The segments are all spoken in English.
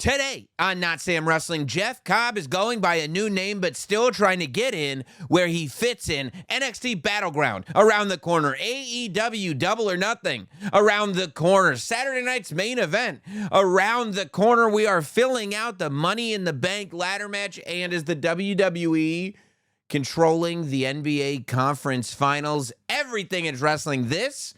Today on Notsam Wrestling, Jeff Cobb is going by a new name but still trying to get in where he fits in. NXT Battleground around the corner. AEW Double or Nothing around the corner. Saturday night's main event around the corner. We are filling out the Money in the Bank ladder match, and is the WWE controlling the NBA Conference Finals. Everything is wrestling. This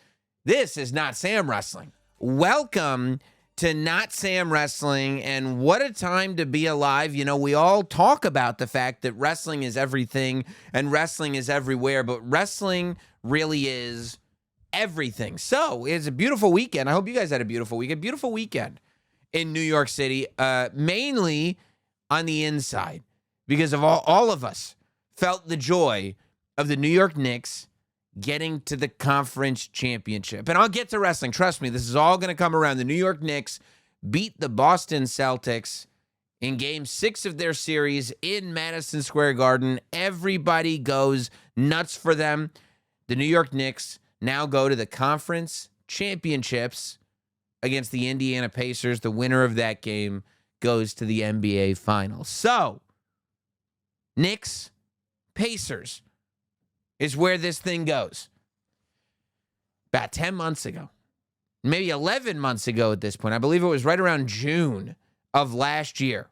is Notsam Wrestling. Welcome to Notsam Wrestling, and what a time to be alive. You know, we all talk about the fact that wrestling is everything and wrestling is everywhere, but wrestling really is everything. So it's a beautiful weekend. I hope you guys had a beautiful weekend. Beautiful weekend in New York City, mainly on the inside, because of all of us felt the joy of the New York Knicks getting to the conference championship. And I'll get to wrestling. Trust me, this is all going to come around. The New York Knicks beat the Boston Celtics in Game 6 of their series in Madison Square Garden. Everybody goes nuts for them. The New York Knicks now go to the conference championships against the Indiana Pacers. The winner of that game goes to the NBA Finals. So, Knicks, Pacers is where this thing goes. About 10 months ago, maybe 11 months ago at this point, I believe it was right around June of last year,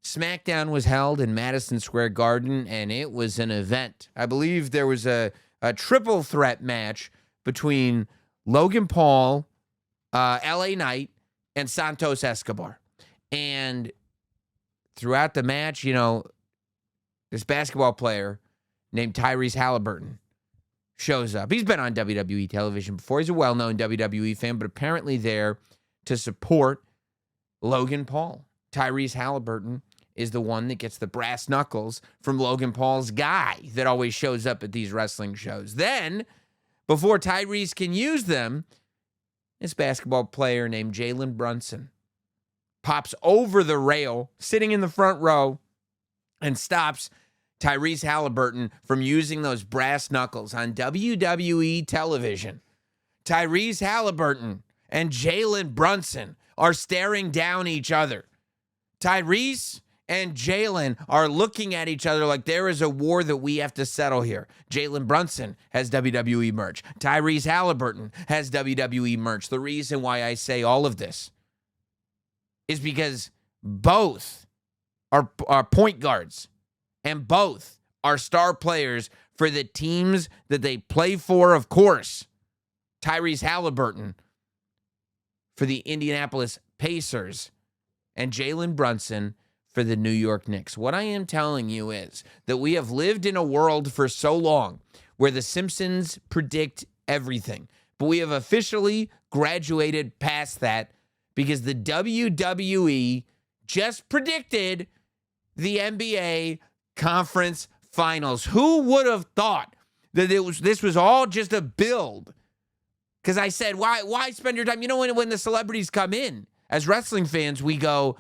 SmackDown was held in Madison Square Garden, and it was an event. I believe there was a triple threat match between Logan Paul, LA Knight, and Santos Escobar. And throughout the match, you know, this basketball player named Tyrese Halliburton shows up. He's been on WWE television before. He's a well-known WWE fan, but apparently there to support Logan Paul. Tyrese Halliburton is the one that gets the brass knuckles from Logan Paul's guy that always shows up at these wrestling shows. Then, before Tyrese can use them, this basketball player named Jalen Brunson pops over the rail, sitting in the front row, and stops Tyrese Halliburton from using those brass knuckles on WWE television. Tyrese Halliburton and Jalen Brunson are staring down each other. Tyrese and Jalen are looking at each other like there is a war that we have to settle here. Jalen Brunson has WWE merch. Tyrese Halliburton has WWE merch. The reason why I say all of this is because both are point guards, and both are star players for the teams that they play for, of course. Tyrese Halliburton for the Indianapolis Pacers, and Jalen Brunson for the New York Knicks. What I am telling you is that we have lived in a world for so long where the Simpsons predict everything, but we have officially graduated past that because the WWE just predicted the NBA Conference Finals. Who would have thought that this was all just a build? Because I said, why spend your time? You know, when the celebrities come in, as wrestling fans, we go,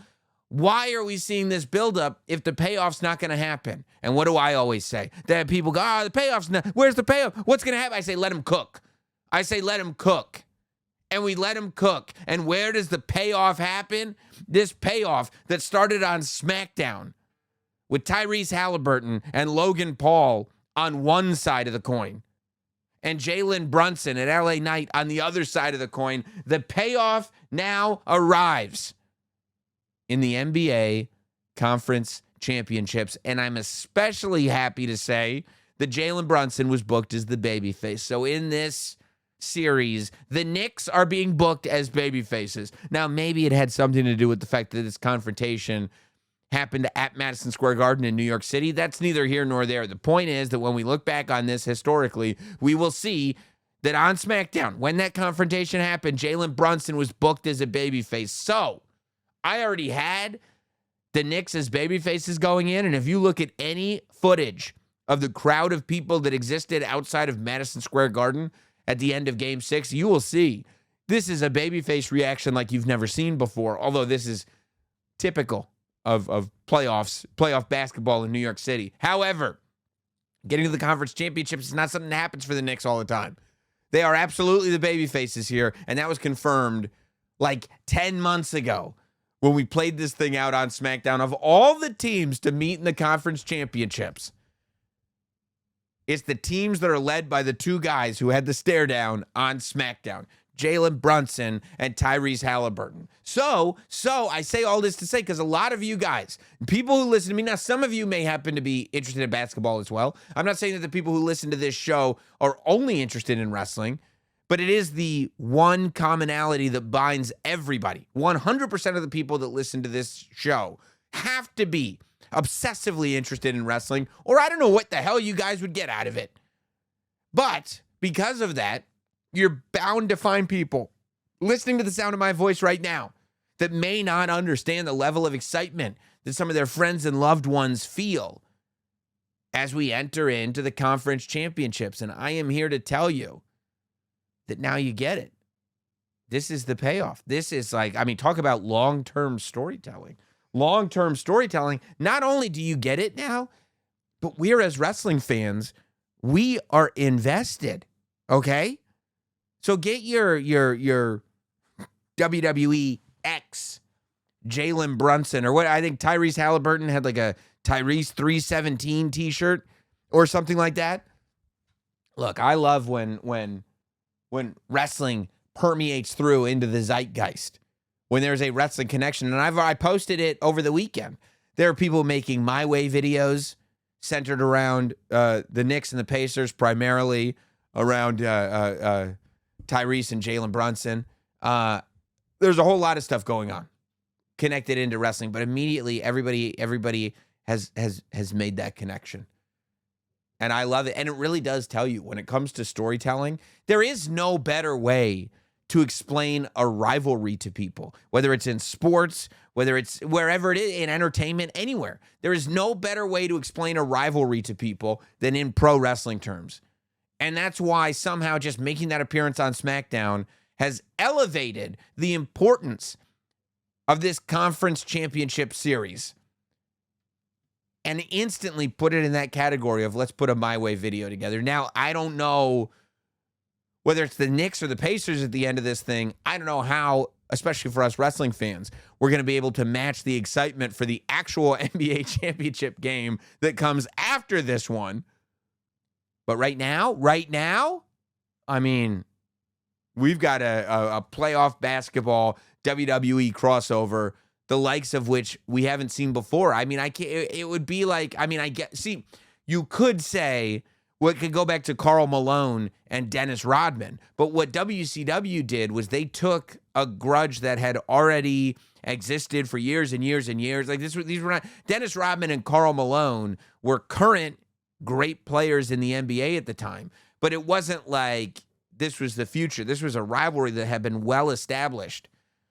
why are we seeing this buildup if the payoff's not going to happen? And what do I always say? That people go, the payoff's not, where's the payoff? What's going to happen? I say, let them cook. I say, let them cook. And we let them cook. And where does the payoff happen? This payoff that started on SmackDown with Tyrese Halliburton and Logan Paul on one side of the coin, and Jalen Brunson and LA Knight on the other side of the coin. The payoff now arrives in the NBA Conference Championships, and I'm especially happy to say that Jalen Brunson was booked as the babyface. So in this series, the Knicks are being booked as babyfaces. Now, maybe it had something to do with the fact that this confrontation happened at Madison Square Garden in New York City. That's neither here nor there. The point is that when we look back on this historically, we will see that on SmackDown, when that confrontation happened, Jalen Brunson was booked as a babyface. So, I already had the Knicks as babyfaces going in, and if you look at any footage of the crowd of people that existed outside of Madison Square Garden at the end of Game 6, you will see this is a babyface reaction like you've never seen before, although this is typical of playoff basketball in New York City. However, getting to the conference championships is not something that happens for the Knicks all the time. They are absolutely the baby faces here, and that was confirmed like 10 months ago when we played this thing out on SmackDown, of all the teams to meet in the conference championships, it's the teams that are led by the two guys who had the stare down on SmackDown, Jalen Brunson and Tyrese Halliburton. So I say all this to say, because a lot of you guys, people who listen to me, now some of you may happen to be interested in basketball as well. I'm not saying that the people who listen to this show are only interested in wrestling, but it is the one commonality that binds everybody. 100% of the people that listen to this show have to be obsessively interested in wrestling, or I don't know what the hell you guys would get out of it. But because of that, you're bound to find people listening to the sound of my voice right now that may not understand the level of excitement that some of their friends and loved ones feel as we enter into the conference championships. And I am here to tell you that now you get it. This is the payoff. This is like, I mean, talk about long-term storytelling. Long-term storytelling. Not only do you get it now, but we're, as wrestling fans, we are invested. Okay? So get your WWE X Jalen Brunson, or what I think Tyrese Halliburton had, like a Tyrese 317 t-shirt or something like that. Look, I love when wrestling permeates through into the zeitgeist, when there's a wrestling connection. And I posted it over the weekend. There are people making My Way videos centered around the Knicks and the Pacers, primarily around Tyrese and Jalen Brunson. There's a whole lot of stuff going on connected into wrestling, but immediately everybody has made that connection. And I love it. And it really does tell you, when it comes to storytelling, there is no better way to explain a rivalry to people, whether it's in sports, whether it's wherever it is, in entertainment, anywhere. There is no better way to explain a rivalry to people than in pro wrestling terms. And that's why somehow just making that appearance on SmackDown has elevated the importance of this conference championship series and instantly put it in that category of, let's put a My Way video together. Now, I don't know whether it's the Knicks or the Pacers at the end of this thing. I don't know how, especially for us wrestling fans, we're going to be able to match the excitement for the actual NBA championship game that comes after this one. But right now, I mean, we've got a playoff basketball WWE crossover, the likes of which we haven't seen before. I mean, it would be like, you could say, well, it could go back to Karl Malone and Dennis Rodman. But what WCW did was they took a grudge that had already existed for years and years and years. Like these were not, Dennis Rodman and Karl Malone were current great players in the NBA at the time. But it wasn't like this was the future. This was a rivalry that had been well established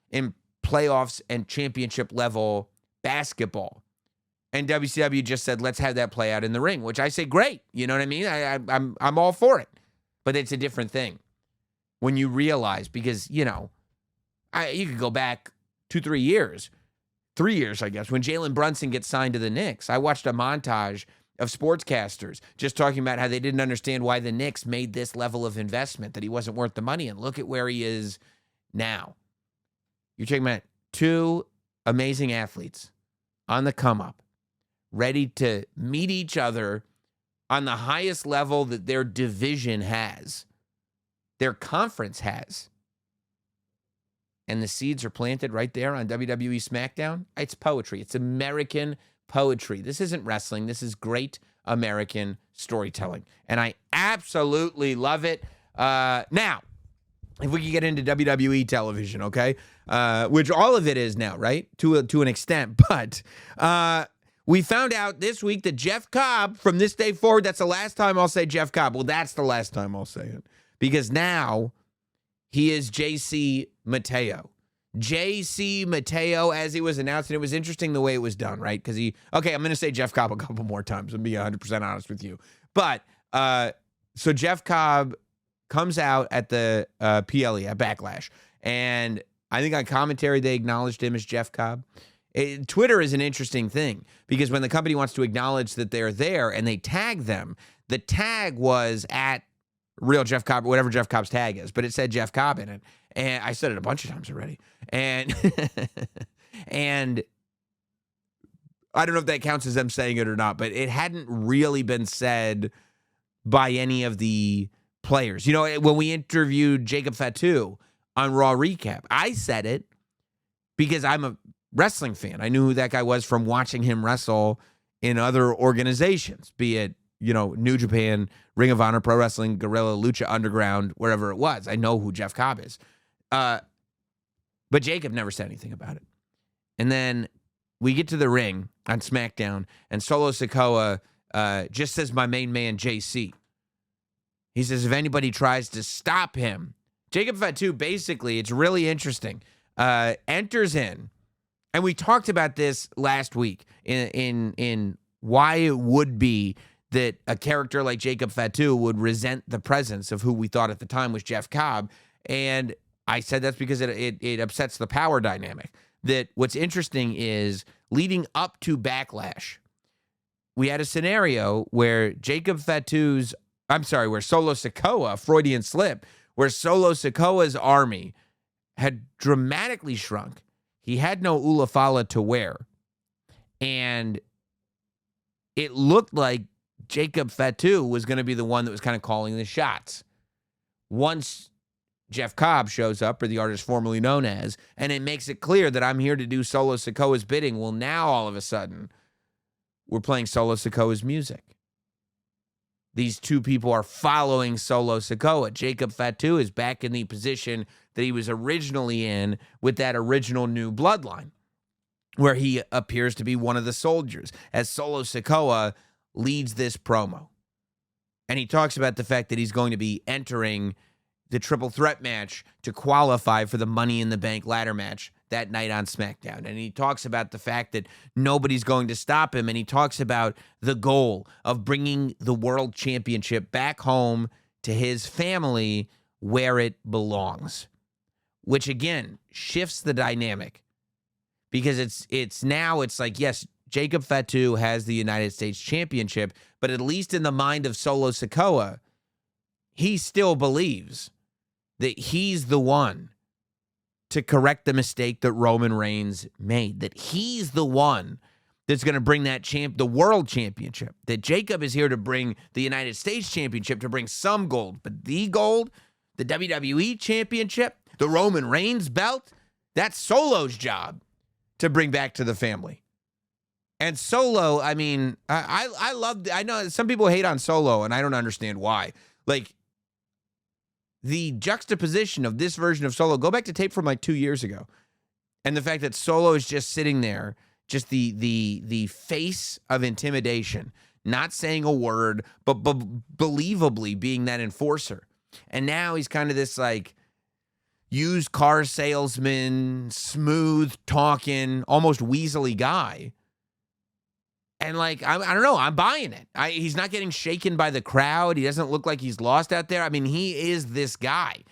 in playoffs and championship level basketball. And WCW just said, let's have that play out in the ring, which I say, great. You know what I mean? I'm all for it. But it's a different thing when you realize, because, you know, you could go back 3 years, I guess, when Jalen Brunson gets signed to the Knicks. I watched a montage of sportscasters just talking about how they didn't understand why the Knicks made this level of investment, that he wasn't worth the money. And look at where he is now. You're talking about two amazing athletes on the come up, ready to meet each other on the highest level that their division has, their conference has. And the seeds are planted right there on WWE SmackDown. It's poetry. It's American poetry. This isn't wrestling. This is great American storytelling. And I absolutely love it. Now, if we can get into WWE television, okay? Which all of it is now, right? To an extent. But we found out this week that Jeff Cobb, from this day forward, that's the last time I'll say Jeff Cobb. Well, that's the last time I'll say it. Because now he is JC Mateo. JC Mateo, as he was announced. And it was interesting the way it was done, right? Because I'm going to say Jeff Cobb a couple more times and be 100% honest with you. But, so Jeff Cobb comes out at the PLE, at Backlash. And I think on commentary, they acknowledged him as Jeff Cobb. Twitter is an interesting thing, because when the company wants to acknowledge that they're there and they tag them, the tag was at Real Jeff Cobb, or whatever Jeff Cobb's tag is, but it said Jeff Cobb in it. And I said it a bunch of times already. And And I don't know if that counts as them saying it or not, but it hadn't really been said by any of the players. You know, when we interviewed Jacob Fatu on Raw Recap, I said it because I'm a wrestling fan. I knew who that guy was from watching him wrestle in other organizations, be it, you know, New Japan, Ring of Honor, Pro Wrestling, Guerrilla, Lucha Underground, wherever it was. I know who Jeff Cobb is. But Jacob never said anything about it. And then we get to the ring on SmackDown, and Solo Sikoa just says, my main man, JC. He says, if anybody tries to stop him, Jacob Fatu, basically, it's really interesting, enters in, and we talked about this last week in why it would be that a character like Jacob Fatu would resent the presence of who we thought at the time was Jeff Cobb. And I said that's because it upsets the power dynamic. That what's interesting is leading up to Backlash, we had a scenario where where Solo Sikoa, Freudian slip, where Solo Sikoa's army had dramatically shrunk. He had no Ulafala to wear. And it looked like Jacob Fatu was going to be the one that was kind of calling the shots. Once Jeff Cobb shows up, or the artist formerly known as, and it makes it clear that I'm here to do Solo Sikoa's bidding, well, now all of a sudden, we're playing Solo Sikoa's music. These two people are following Solo Sikoa. Jacob Fatu is back in the position that he was originally in with that original new bloodline, where he appears to be one of the soldiers, as Solo Sikoa leads this promo. And he talks about the fact that he's going to be entering the triple threat match to qualify for the Money in the Bank ladder match that night on SmackDown. And he talks about the fact that nobody's going to stop him. And he talks about the goal of bringing the world championship back home to his family where it belongs, which again shifts the dynamic, because it's like, yes, Jacob Fatu has the United States Championship, but at least in the mind of Solo Sikoa, he still believes that he's the one to correct the mistake that Roman Reigns made, that he's the one that's going to bring that the world championship, that Jacob is here to bring the United States Championship, to bring some gold, but the gold, the WWE Championship, the Roman Reigns belt, that's Solo's job to bring back to the family. And Solo, I mean, I know some people hate on Solo, and I don't understand why. Like, the juxtaposition of this version of Solo, go back to tape from like 2 years ago, and the fact that Solo is just sitting there, just the face of intimidation, not saying a word, but believably being that enforcer. And now he's kind of this like used car salesman, smooth talking, almost weaselly guy. And like, I don't know, I'm buying it. He's not getting shaken by the crowd. He doesn't look like he's lost out there. I mean, he is this guy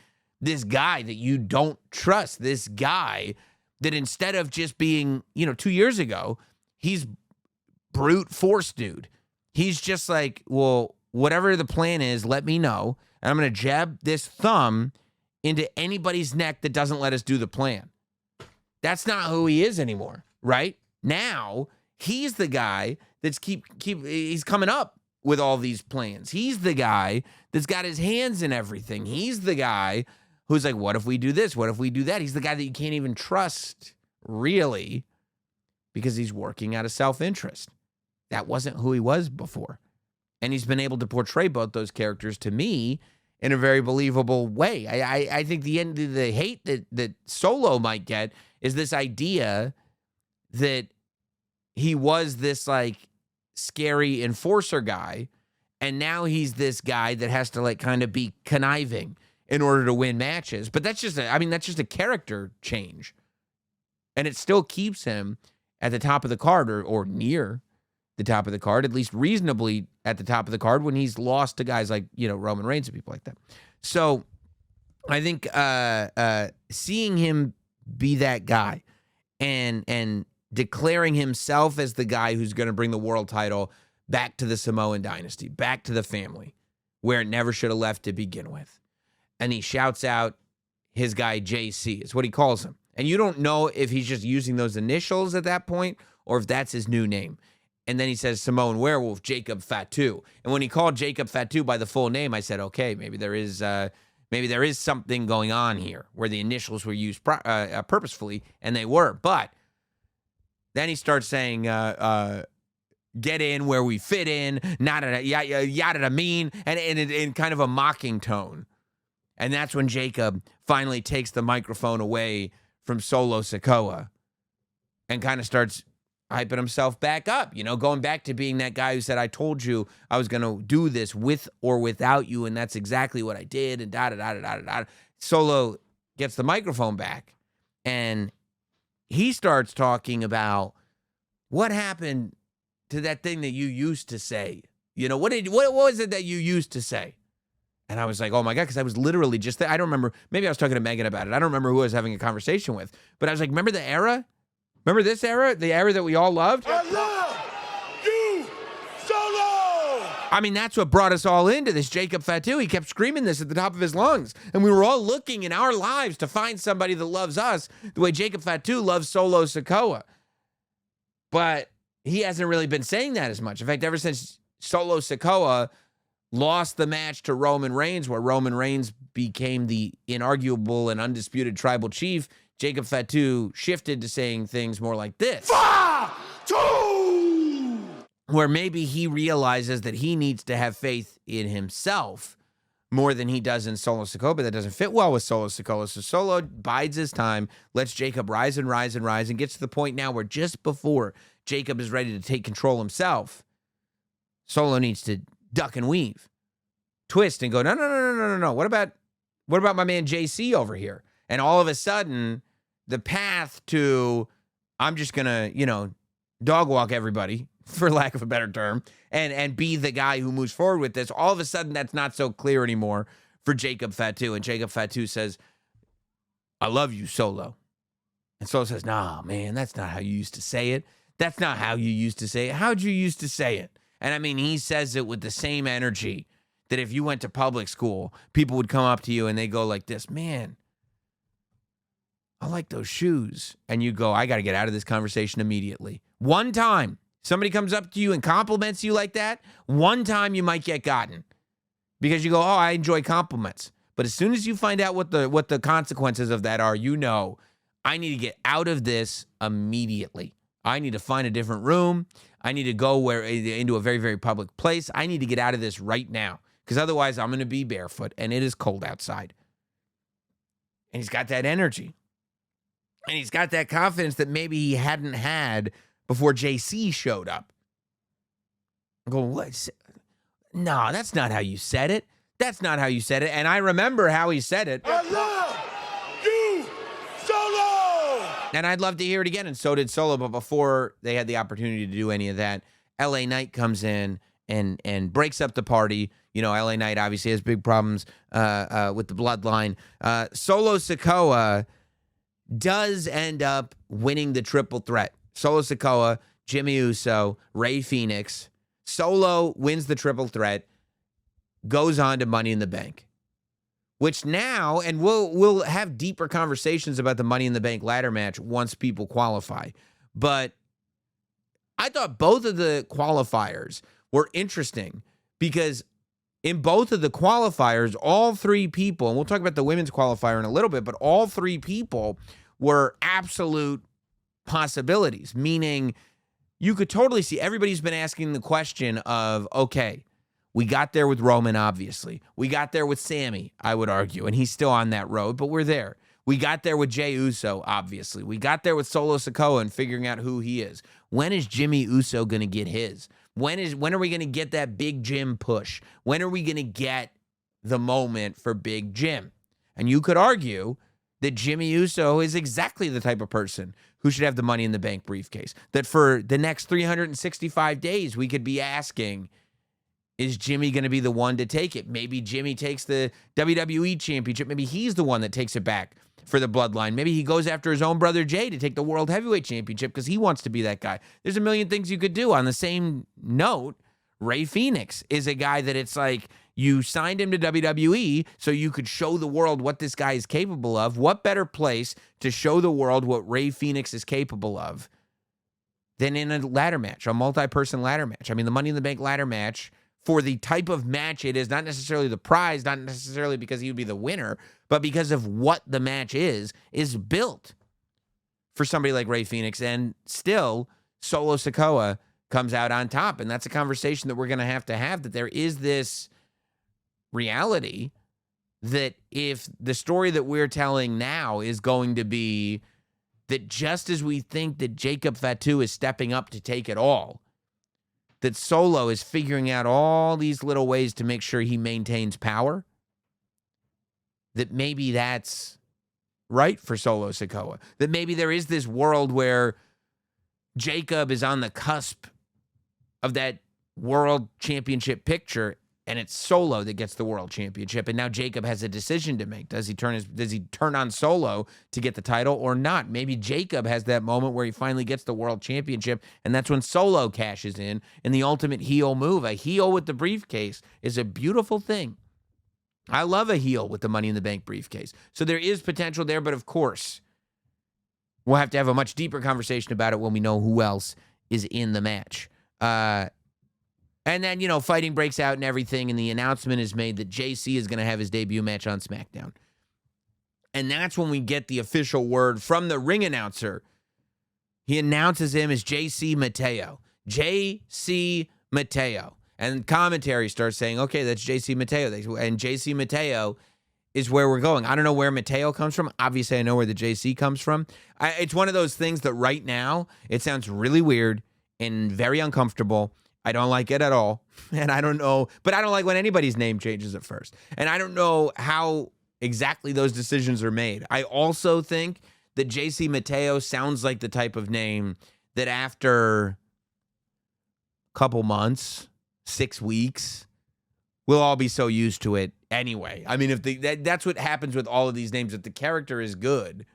that you don't trust, this guy that instead of just being, 2 years ago, he's brute force dude. He's just like, well, whatever the plan is, let me know. And I'm going to jab this thumb into anybody's neck that doesn't let us do the plan. That's not who he is anymore, right? Now, he's the guy that's he's coming up with all these plans. He's the guy that's got his hands in everything. He's the guy who's like, what if we do this? What if we do that? He's the guy that you can't even trust, really, because he's working out of self-interest. That wasn't who he was before. And he's been able to portray both those characters to me in a very believable way. I think the end of the hate that Solo might get is this idea that he was this like scary enforcer guy, and now he's this guy that has to like kind of be conniving in order to win matches. But that's just a character change. And it still keeps him at the top of the card, or near the top of the card, at least reasonably at the top of the card, when he's lost to guys like, Roman Reigns and people like that. So I think seeing him be that guy and declaring himself as the guy who's going to bring the world title back to the Samoan dynasty, back to the family, where it never should have left to begin with. And he shouts out his guy, JC, is what he calls him. And you don't know if he's just using those initials at that point or if that's his new name. And then he says Samoan Werewolf, Jacob Fatu. And when he called Jacob Fatu by the full name, I said, okay, maybe there is something going on here where the initials were used purposefully, and they were. But then he starts saying, get in where we fit in, yada mean, and in kind of a mocking tone. And that's when Jacob finally takes the microphone away from Solo Sikoa and kind of starts hyping himself back up, going back to being that guy who said, I told you I was going to do this with or without you, and that's exactly what I did, and da-da-da-da-da-da. Solo gets the microphone back, and he starts talking about what happened to that thing that you used to say. What was it that you used to say? And I was like, oh my God, because I was literally just there. I don't remember. Maybe I was talking to Megan about it. I don't remember who I was having a conversation with, but I was like, remember the era? Remember this era? The era that we all loved? I love you, Solo! I mean, that's what brought us all into this Jacob Fatu. He kept screaming this at the top of his lungs. And we were all looking in our lives to find somebody that loves us the way Jacob Fatu loves Solo Sikoa. But he hasn't really been saying that as much. In fact, ever since Solo Sikoa lost the match to Roman Reigns, where Roman Reigns became the inarguable and undisputed tribal chief, Jacob Fatu shifted to saying things more like this. Fatu! Where maybe he realizes that he needs to have faith in himself more than he does in Solo Sikoa, but that doesn't fit well with Solo Sikoa. So Solo bides his time, lets Jacob rise and rise and rise, and gets to the point now where just before Jacob is ready to take control himself, Solo needs to duck and weave, twist and go, no. What about my man JC over here? And all of a sudden, the path to, I'm just going to, dog walk everybody, for lack of a better term, and be the guy who moves forward with this, all of a sudden, that's not so clear anymore for Jacob Fatu. And Jacob Fatu says, I love you, Solo. And Solo says, nah, man, that's not how you used to say it. That's not how you used to say it. How'd you used to say it? And I mean, he says it with the same energy that if you went to public school, people would come up to you and they go like this, man, I like those shoes. And you go, I got to get out of this conversation immediately. One time somebody comes up to you and compliments you like that, one time you might get gotten because you go, oh, I enjoy compliments. But as soon as you find out what the consequences of that are, I need to get out of this immediately. I need to find a different room. I need to go into a very, very public place. I need to get out of this right now because otherwise I'm going to be barefoot and it is cold outside. And he's got that energy. And he's got that confidence that maybe he hadn't had before JC showed up. I go, what? No, that's not how you said it. That's not how you said it. And I remember how he said it. I love you, Solo! And I'd love to hear it again, and so did Solo. But before they had the opportunity to do any of that, LA Knight comes in and breaks up the party. LA Knight obviously has big problems with the bloodline. Solo Sikoa does end up winning the triple threat. Solo Sikoa, Jimmy Uso, Rey Fenix. Solo wins the triple threat, goes on to Money in the Bank. Which now, and we'll have deeper conversations about the Money in the Bank ladder match once people qualify. But I thought both of the qualifiers were interesting because in both of the qualifiers, all three people, and we'll talk about the women's qualifier in a little bit, but all three people were absolute possibilities, meaning you could totally see everybody's been asking the question of, okay, we got there with Roman, obviously. We got there with Sammy, I would argue, and he's still on that road, but we're there. We got there with Jey Uso, obviously. We got there with Solo Sikoa and figuring out who he is. When is Jimmy Uso going to get his? When are we going to get that Big Jim push? When are we going to get the moment for Big Jim? And you could argue that Jimmy Uso is exactly the type of person who should have the Money in the Bank briefcase. That for the next 365 days, we could be asking, is Jimmy going to be the one to take it? Maybe Jimmy takes the WWE Championship. Maybe he's the one that takes it back for the bloodline. Maybe he goes after his own brother Jay to take the World Heavyweight Championship because he wants to be that guy. There's a million things you could do. On the same note, Rey Fenix is a guy that it's like, You signed him to WWE so you could show the world what this guy is capable of. What better place to show the world what Rey Fenix is capable of than in a ladder match, a multi-person ladder match? I mean, the Money in the Bank ladder match, for the type of match it is, not necessarily the prize, not necessarily because he would be the winner, but because of what the match is built for somebody like Rey Fenix. And still, Solo Sikoa comes out on top. And that's a conversation that we're going to have, that there is this reality that if the story that we're telling now is going to be that just as we think that Jacob Fatu is stepping up to take it all, that Solo is figuring out all these little ways to make sure he maintains power, that maybe that's right for Solo Sikoa. That maybe there is this world where Jacob is on the cusp of that world championship picture, and it's Solo that gets the world championship. And now Jacob has a decision to make. Does he turn on Solo to get the title or not? Maybe Jacob has that moment where he finally gets the world championship, and that's when Solo cashes in the ultimate heel move. A heel with the briefcase is a beautiful thing. I love a heel with the Money in the Bank briefcase. So there is potential there, but of course, we'll have to have a much deeper conversation about it when we know who else is in the match. And then, fighting breaks out and everything, and the announcement is made that JC is going to have his debut match on SmackDown. And that's when we get the official word from the ring announcer. He announces him as JC Mateo. JC Mateo. And commentary starts saying, okay, that's JC Mateo. And JC Mateo is where we're going. I don't know where Mateo comes from. Obviously, I know where the JC comes from. It's one of those things that right now, it sounds really weird and very uncomfortable. I don't like it at all. And I don't know, but I don't like when anybody's name changes at first. And I don't know how exactly those decisions are made. I also think that JC Mateo sounds like the type of name that after a couple months, 6 weeks, we'll all be so used to it anyway. I mean, if that's what happens with all of these names. If the character is good,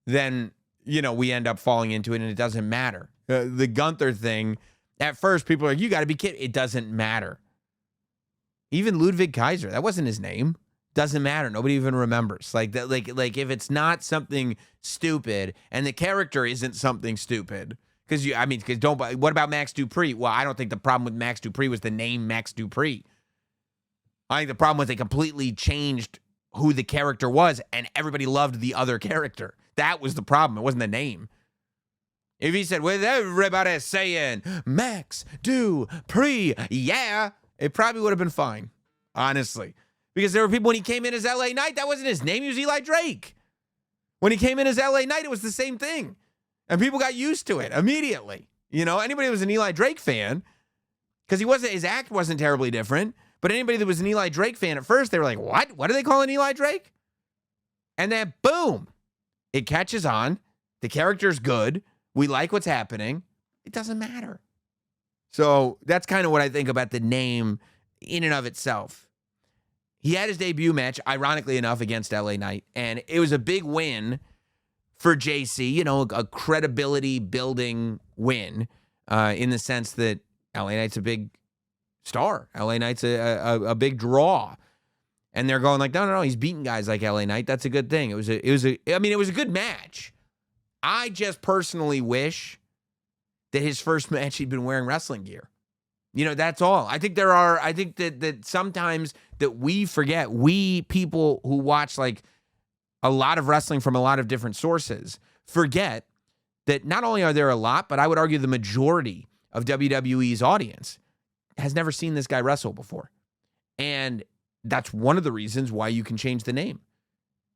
then, we end up falling into it and it doesn't matter. The Gunther thing, at first, people are like, you got to be kidding. It doesn't matter. Even Ludwig Kaiser, that wasn't his name. Doesn't matter. Nobody even remembers. Like that. Like if it's not something stupid and the character isn't something stupid, what about Max Dupree? Well, I don't think the problem with Max Dupree was the name Max Dupree. I think the problem was they completely changed who the character was, and everybody loved the other character. That was the problem. It wasn't the name. If he said, with everybody saying, Max Dupree, yeah, it probably would have been fine, honestly. Because there were people, when he came in as LA Knight, that wasn't his name. He was Eli Drake. When he came in as LA Knight, it was the same thing. And people got used to it immediately. Anybody who was an Eli Drake fan, because his act wasn't terribly different, but anybody that was an Eli Drake fan at first, they were like, what? What are they calling Eli Drake? And then, boom, it catches on. The character's good. We like what's happening. It doesn't matter. So that's kind of what I think about the name in and of itself. He had his debut match, ironically enough, against LA Knight, and it was a big win for JC, a credibility building win in the sense that LA Knight's a big star. LA Knight's a big draw. And they're going like, no, he's beating guys like LA Knight. That's a good thing. It was a good match. I just personally wish that his first match he'd been wearing wrestling gear. That's all. I think that sometimes that we forget, we people who watch like a lot of wrestling from a lot of different sources, forget that not only are there a lot, but I would argue the majority of WWE's audience has never seen this guy wrestle before. And that's one of the reasons why you can change the name.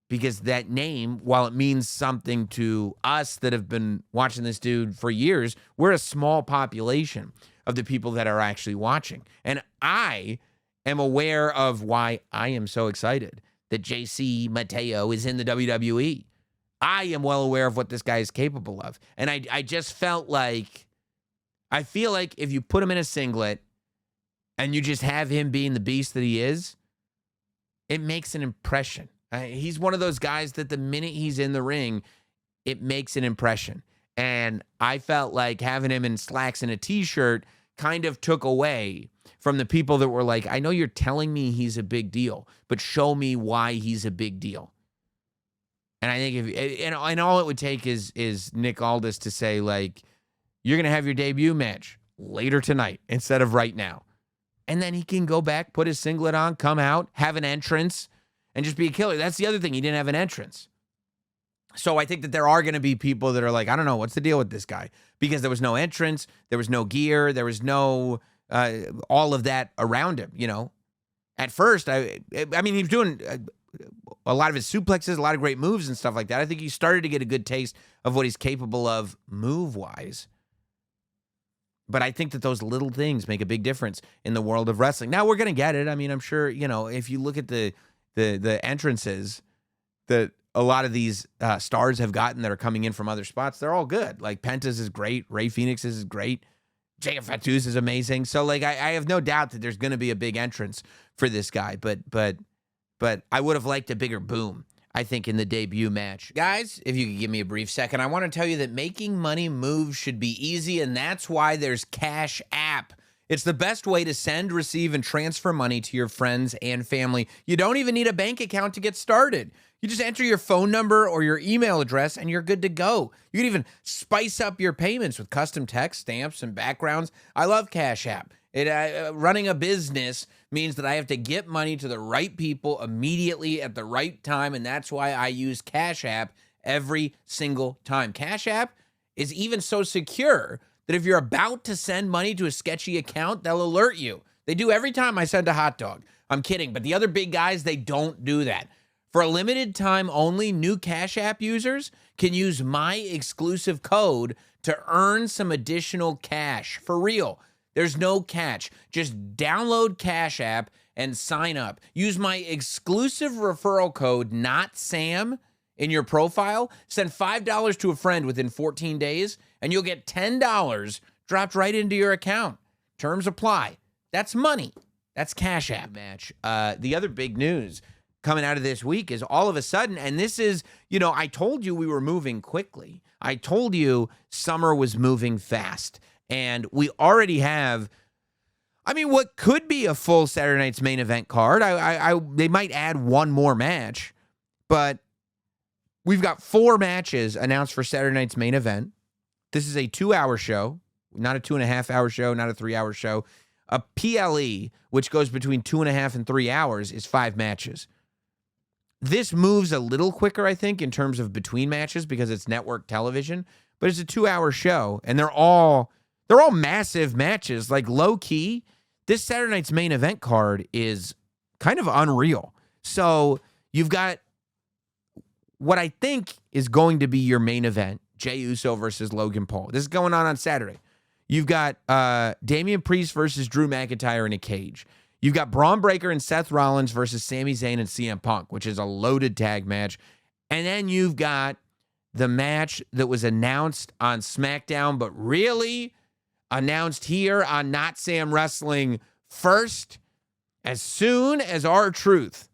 Because that name, while it means something to us that have been watching this dude for years, we're a small population of the people that are actually watching. And I am aware of why I am so excited that JC Mateo is in the WWE. I am well aware of what this guy is capable of. And I just feel like if you put him in a singlet and you just have him being the beast that he is, it makes an impression. He's one of those guys that the minute he's in the ring, it makes an impression. And I felt like having him in slacks and a t-shirt kind of took away from the people that were like, I know you're telling me he's a big deal, but show me why he's a big deal. And I think and all it would take is Nick Aldis to say, like, you're going to have your debut match later tonight instead of right now. And then he can go back, put his singlet on, come out, have an entrance, and just be a killer. That's the other thing. He didn't have an entrance. So I think that there are going to be people that are like, I don't know, what's the deal with this guy? Because there was no entrance, there was no gear, there was no all of that around him, you know. At first, I mean, he was doing a lot of his suplexes, a lot of great moves and stuff like that. I think he started to get a good taste of what he's capable of move-wise. But I think that those little things make a big difference in the world of wrestling. Now, we're going to get it. I mean, I'm sure, you know, if you look at the entrances that a lot of these stars have gotten that are coming in from other spots, they're all good. Like, Penta's is great. Rey Fenix is great. Jacob Fatu's is amazing. So, like, I have no doubt that there's going to be a big entrance for this guy. But I would have liked a bigger boom, I think, in the debut match. Guys, if you could give me a brief second, I want to tell you that making money move should be easy, and that's why there's Cash App. It's the best way to send, receive, and transfer money to your friends and family. You don't even need a bank account to get started. You just enter your phone number or your email address, and you're good to go. You can even spice up your payments with custom text, stamps, and backgrounds. I love Cash App. Running a business means that I have to get money to the right people immediately at the right time, and that's why I use Cash App every single time. Cash App is even so secure that if you're about to send money to a sketchy account, they'll alert you. They do every time I send a hot dog. I'm kidding, but the other big guys, they don't do that. For a limited time only, new Cash App users can use my exclusive code to earn some additional cash. For real. There's no catch. Just download Cash App and sign up. Use my exclusive referral code, NOTSAM, in your profile. Send $5 to a friend within 14 days, and you'll get $10 dropped right into your account. Terms apply. That's money. That's Cash App match. The other big news coming out of this week is all of a sudden, and this is, you know, I told you we were moving quickly. I told you summer was moving fast. And we already have, I mean, what could be a full Saturday Night's Main Event card. They might add one more match, but we've got 4 matches announced for Saturday Night's Main Event. This is a 2-hour show, not a 2.5-hour show, not a 3-hour show. A PLE, which goes between 2.5 and 3 hours, is 5 matches. This moves a little quicker, I think, in terms of between matches because it's network television, but it's a 2-hour show, and they're all massive matches. Like, low-key, this Saturday Night's Main Event card is kind of unreal. So you've got what I think is going to be your main event, Jey Uso versus Logan Paul. This is going on Saturday. You've got Damian Priest versus Drew McIntyre in a cage. You've got Braun Breaker and Seth Rollins versus Sami Zayn and CM Punk, which is a loaded tag match. And then you've got the match that was announced on SmackDown, but really announced here on Notsam Wrestling first, as soon as R-Truth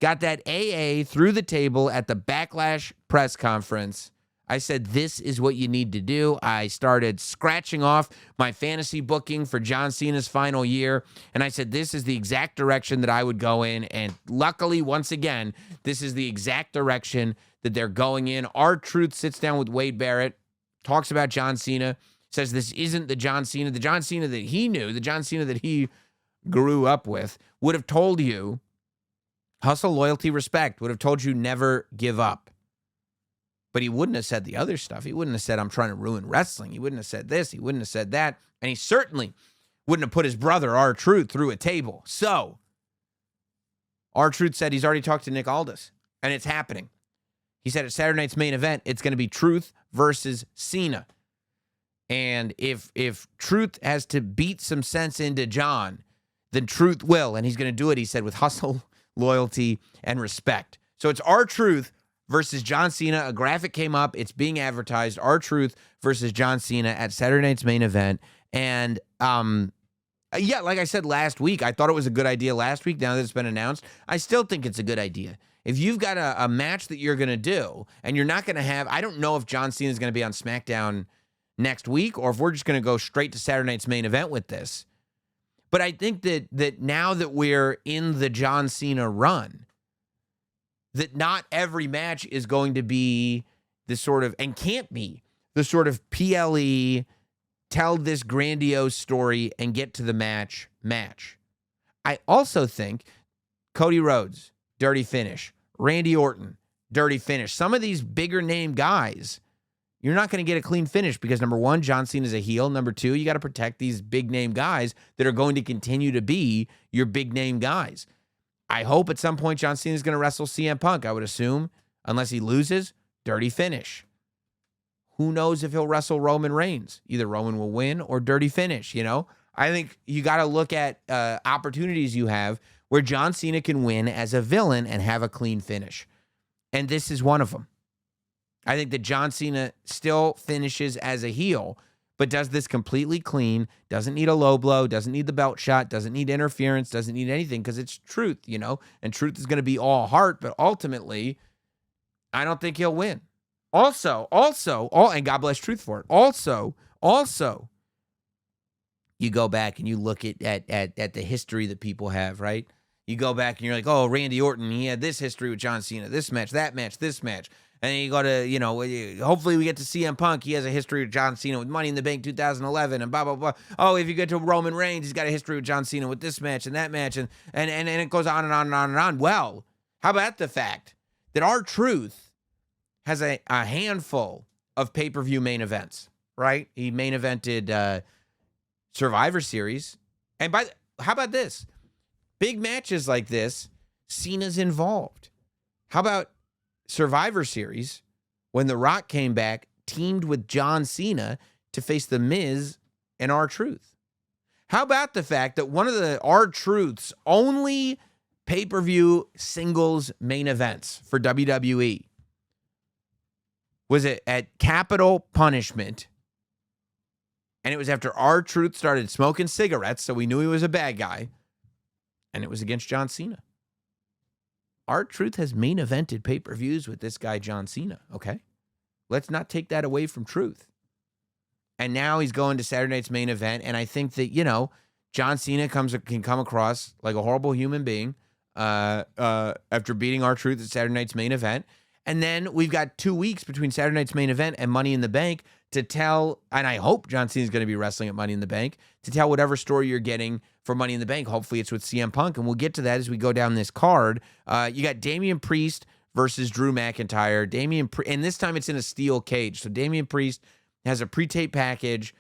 got that AA through the table at the Backlash press conference. I said, this is what you need to do. I started scratching off my fantasy booking for John Cena's final year, and I said, this is the exact direction that I would go in, and luckily, once again, this is the exact direction that they're going in. R-Truth sits down with Wade Barrett, talks about John Cena, says this isn't the John Cena that he knew, the John Cena that he grew up with, would have told you hustle, loyalty, respect, would have told you never give up. But he wouldn't have said the other stuff. He wouldn't have said, I'm trying to ruin wrestling. He wouldn't have said this. He wouldn't have said that. And he certainly wouldn't have put his brother, R-Truth, through a table. So R-Truth said he's already talked to Nick Aldis, and it's happening. He said at Saturday Night's Main Event, it's going to be Truth versus Cena. And if Truth has to beat some sense into John, then Truth will. And he's going to do it, he said, with hustle, loyalty, and respect. So it's R-Truth versus John Cena. A graphic came up. It's being advertised. R-Truth versus John Cena at Saturday Night's Main Event. And, yeah, like I said last week, I thought it was a good idea last week. Now that it's been announced, I still think it's a good idea. If you've got a match that you're going to do, and you're not going to have, I don't know if John Cena is going to be on SmackDown next week, or if we're just going to go straight to Saturday Night's Main Event with this. But I think that now that we're in the John Cena run, that not every match is going to be the sort of, and can't be, the sort of PLE, tell this grandiose story and get to the match. I also think Cody Rhodes, dirty finish. Randy Orton, dirty finish. Some of these bigger name guys, you're not going to get a clean finish because, number one, John Cena's a heel. Number two, you got to protect these big name guys that are going to continue to be your big name guys. I hope at some point John Cena's going to wrestle CM Punk, I would assume, unless he loses, dirty finish. Who knows if he'll wrestle Roman Reigns? Either Roman will win or dirty finish, you know? I think you got to look at opportunities you have where John Cena can win as a villain and have a clean finish. And this is one of them. I think that John Cena still finishes as a heel, but does this completely clean, doesn't need a low blow, doesn't need the belt shot, doesn't need interference, doesn't need anything because it's truth, you know? And truth is going to be all heart, but ultimately, I don't think he'll win. Also, and God bless Truth for it. Also, you go back and you look at the history that people have, right? You go back and you're like, oh, Randy Orton, he had this history with John Cena, this match, that match, this match. And then you go to, you know, hopefully we get to CM Punk. He has a history with John Cena with Money in the Bank 2011 and blah, blah, blah. Oh, if you get to Roman Reigns, he's got a history with John Cena with this match and that match. And it goes on and on and on and on. Well, how about the fact that R-Truth has a handful of pay-per-view main events, right? He main evented Survivor Series. And how about this? Big matches like this, Cena's involved. How about Survivor Series when The Rock came back, teamed with John Cena to face The Miz and R-Truth? How about the fact that one of the R-Truth's only pay-per-view singles main events for WWE was it at Capital Punishment, and it was after R-Truth started smoking cigarettes, so we knew he was a bad guy, and it was against John Cena. R-Truth has main evented pay-per-views with this guy, John Cena, okay? Let's not take that away from Truth. And now he's going to Saturday night's main event, and I think that, you know, John Cena can come across like a horrible human being after beating R-Truth at Saturday night's main event. And then we've got 2 weeks between Saturday night's main event and Money in the Bank to tell, and I hope John Cena's going to be wrestling at Money in the Bank, to tell whatever story you're getting for Money in the Bank. Hopefully it's with CM Punk, and we'll get to that as we go down this card. You got Damian Priest versus Drew McIntyre. And this time it's in a steel cage. So Damian Priest has a pre-tape package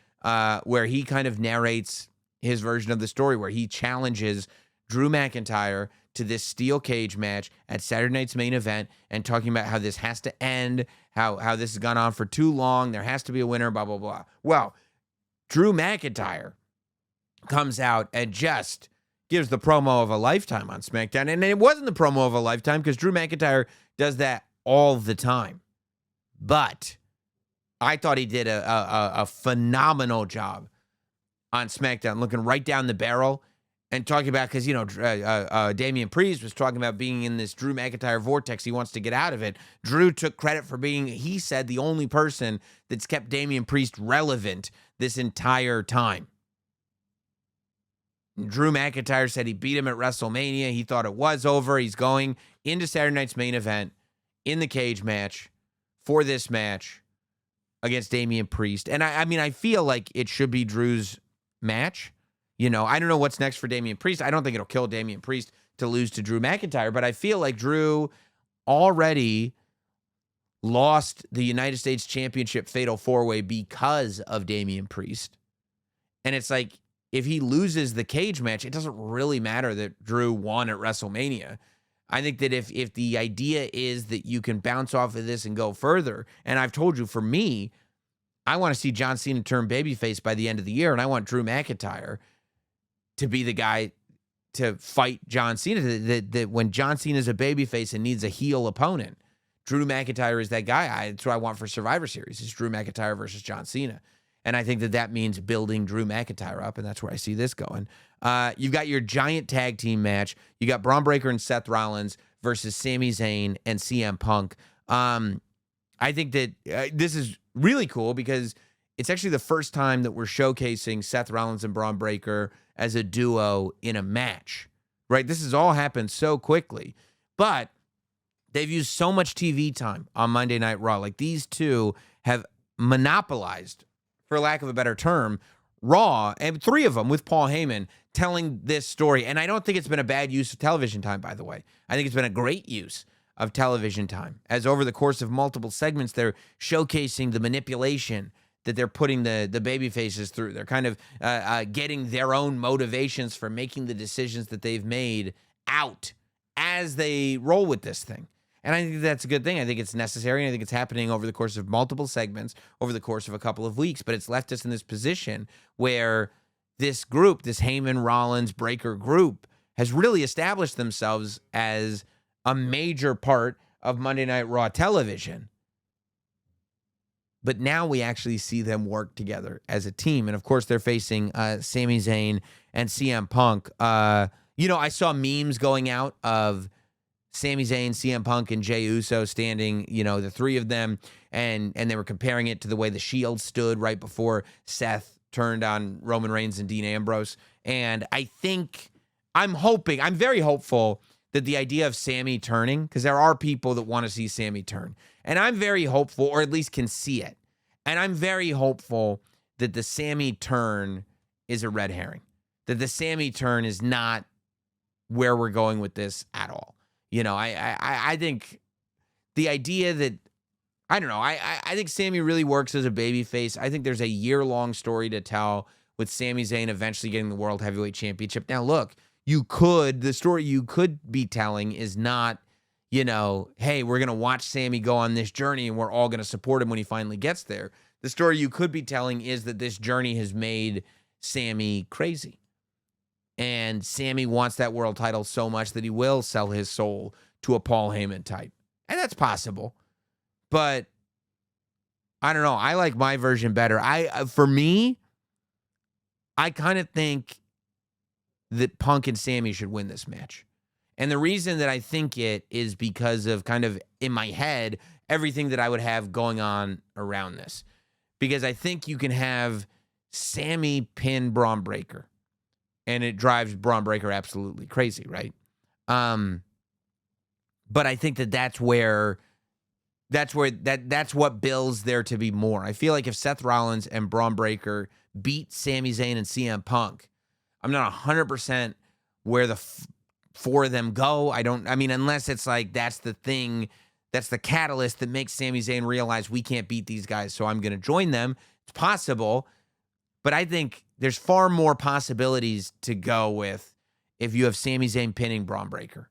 where he kind of narrates his version of the story, where he challenges Drew McIntyre to this steel cage match at Saturday night's main event and talking about how this has to end, how this has gone on for too long, there has to be a winner, blah, blah, blah. Well, Drew McIntyre comes out and just gives the promo of a lifetime on SmackDown. And it wasn't the promo of a lifetime because Drew McIntyre does that all the time. But I thought he did a phenomenal job on SmackDown, looking right down the barrel and talking about, because, you know, Damian Priest was talking about being in this Drew McIntyre vortex. He wants to get out of it. Drew took credit for being, he said, the only person that's kept Damian Priest relevant this entire time. Drew McIntyre said he beat him at WrestleMania. He thought it was over. He's going into Saturday night's main event in the cage match for this match against Damian Priest. And I mean, I feel like it should be Drew's match. You know, I don't know what's next for Damian Priest. I don't think it'll kill Damian Priest to lose to Drew McIntyre, but I feel like Drew already lost the United States Championship Fatal 4-Way because of Damian Priest. And it's like, if he loses the cage match, it doesn't really matter that Drew won at WrestleMania. I think that if the idea is that you can bounce off of this and go further, and I've told you, for me, I want to see John Cena turn babyface by the end of the year, and I want Drew McIntyre to be the guy to fight John Cena. That when John Cena is a babyface and needs a heel opponent, Drew McIntyre is that guy. That's what I want for Survivor Series, is Drew McIntyre versus John Cena. And I think that means building Drew McIntyre up, and that's where I see this going. You've got your giant tag team match. You got Braun Breaker and Seth Rollins versus Sami Zayn and CM Punk. I think that this is really cool because it's actually the first time that we're showcasing Seth Rollins and Braun Breaker as a duo in a match, right? This has all happened so quickly, but they've used so much TV time on Monday Night Raw. Like, these two have monopolized, for lack of a better term, Raw, and 3 of them with Paul Heyman telling this story. And I don't think it's been a bad use of television time, by the way. I think it's been a great use of television time, as over the course of multiple segments, they're showcasing the manipulation that they're putting the baby faces through. They're kind of getting their own motivations for making the decisions that they've made out as they roll with this thing. And I think that's a good thing. I think it's necessary, and I think it's happening over the course of multiple segments, over the course of a couple of weeks. But it's left us in this position where this group, this Heyman, Rollins, Breaker group, has really established themselves as a major part of Monday Night Raw television. But now we actually see them work together as a team. And, of course, they're facing Sami Zayn and CM Punk. I saw memes going out of Sami Zayn, CM Punk, and Jey Uso standing, the 3 of them, and they were comparing it to the way the Shield stood right before Seth turned on Roman Reigns and Dean Ambrose. And I'm very hopeful that the idea of Sami turning, because there are people that want to see Sami turn, and I'm very hopeful, or at least can see it, and I'm very hopeful that the Sami turn is a red herring, that the Sami turn is not where we're going with this at all. I think the idea that, I don't know, I think Sami really works as a babyface. I think there's a year-long story to tell with Sami Zayn eventually getting the World Heavyweight Championship. Now, look, the story you could be telling is not, hey, we're going to watch Sami go on this journey and we're all going to support him when he finally gets there. The story you could be telling is that this journey has made Sami crazy. And Sami wants that world title so much that he will sell his soul to a Paul Heyman type. And that's possible. But I don't know. I like my version better. For me, I kind of think that Punk and Sami should win this match. And the reason that I think it is because of kind of in my head, everything that I would have going on around this. Because I think you can have Sami pin Braun Breaker, and it drives Braun Breaker absolutely crazy, right? But I think that's what builds there to be more. I feel like if Seth Rollins and Braun Breaker beat Sami Zayn and CM Punk, I'm not 100% where the 4 of them go. Unless it's like that's the thing, that's the catalyst that makes Sami Zayn realize we can't beat these guys, so I'm going to join them. It's possible, but I think there's far more possibilities to go with if you have Sami Zayn pinning Braun Breaker.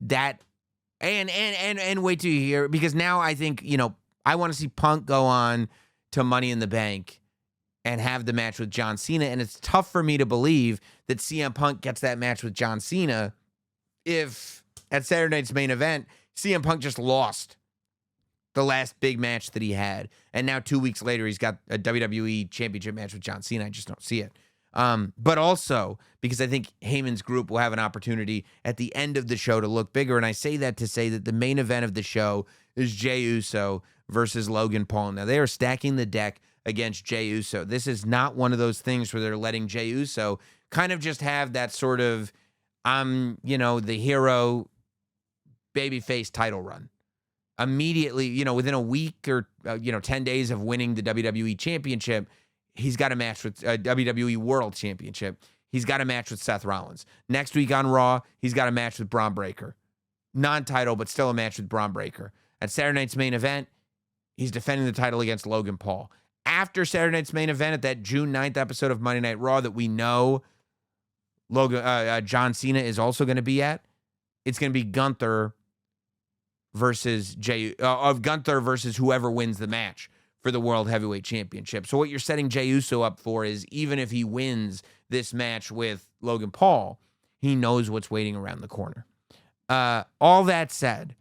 That and wait till you hear, because now I think, I want to see Punk go on to Money in the Bank and have the match with John Cena, and it's tough for me to believe that CM Punk gets that match with John Cena if at Saturday night's main event CM Punk just lost the last big match that he had, and now 2 weeks later he's got a WWE Championship match with John Cena. I just don't see it. But also because I think Heyman's group will have an opportunity at the end of the show to look bigger, and I say that to say that the main event of the show is Jey Uso versus Logan Paul. Now, they are stacking the deck against Jey Uso. This is not one of those things where they're letting Jey Uso kind of just have that sort of, the hero babyface title run. Immediately, within a week or, 10 days of winning the WWE Championship, he's got a match with WWE World Championship. He's got a match with Seth Rollins. Next week on Raw, he's got a match with Braun Breaker. Non-title, but still a match with Braun Breaker. At Saturday night's main event, he's defending the title against Logan Paul. After Saturday night's main event, at that June 9th episode of Monday Night Raw that we know John Cena is also going to be at, it's going to be Gunther versus Gunther versus whoever wins the match for the World Heavyweight Championship. So what you're setting Jey Uso up for is, even if he wins this match with Logan Paul, he knows what's waiting around the corner. All that said,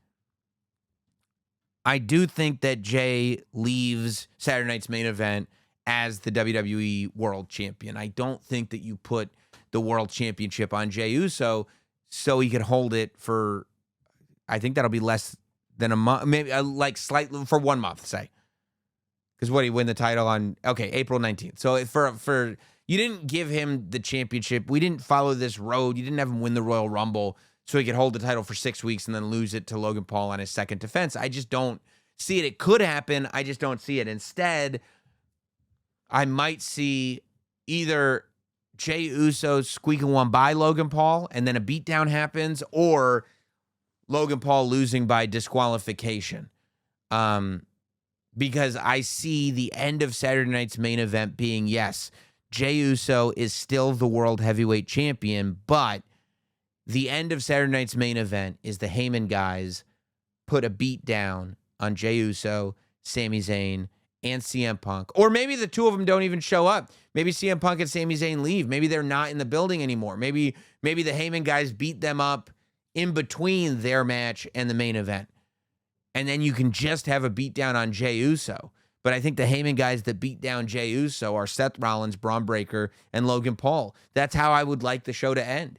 I do think that Jey leaves Saturday night's main event as the WWE World Champion. I don't think that you put the World Championship on Jey Uso so he could hold it for, I think that'll be less than a month, maybe like slightly for 1 month, say. Because what, he win the title on, April 19th. So for you didn't give him the championship. We didn't follow this road. You didn't have him win the Royal Rumble so he could hold the title for 6 weeks and then lose it to Logan Paul on his second defense. I just don't see it. It could happen. I just don't see it. Instead, I might see either Jey Uso squeaking one by Logan Paul and then a beatdown happens, or Logan Paul losing by disqualification. Because I see the end of Saturday night's main event being, yes, Jey Uso is still the world heavyweight champion, but the end of Saturday night's main event is the Heyman guys put a beat down on Jey Uso, Sami Zayn, and CM Punk. Or maybe the two of them don't even show up. Maybe CM Punk and Sami Zayn leave. Maybe they're not in the building anymore. Maybe the Heyman guys beat them up in between their match and the main event. And then you can just have a beatdown on Jey Uso. But I think the Heyman guys that beat down Jey Uso are Seth Rollins, Braun Breaker, and Logan Paul. That's how I would like the show to end,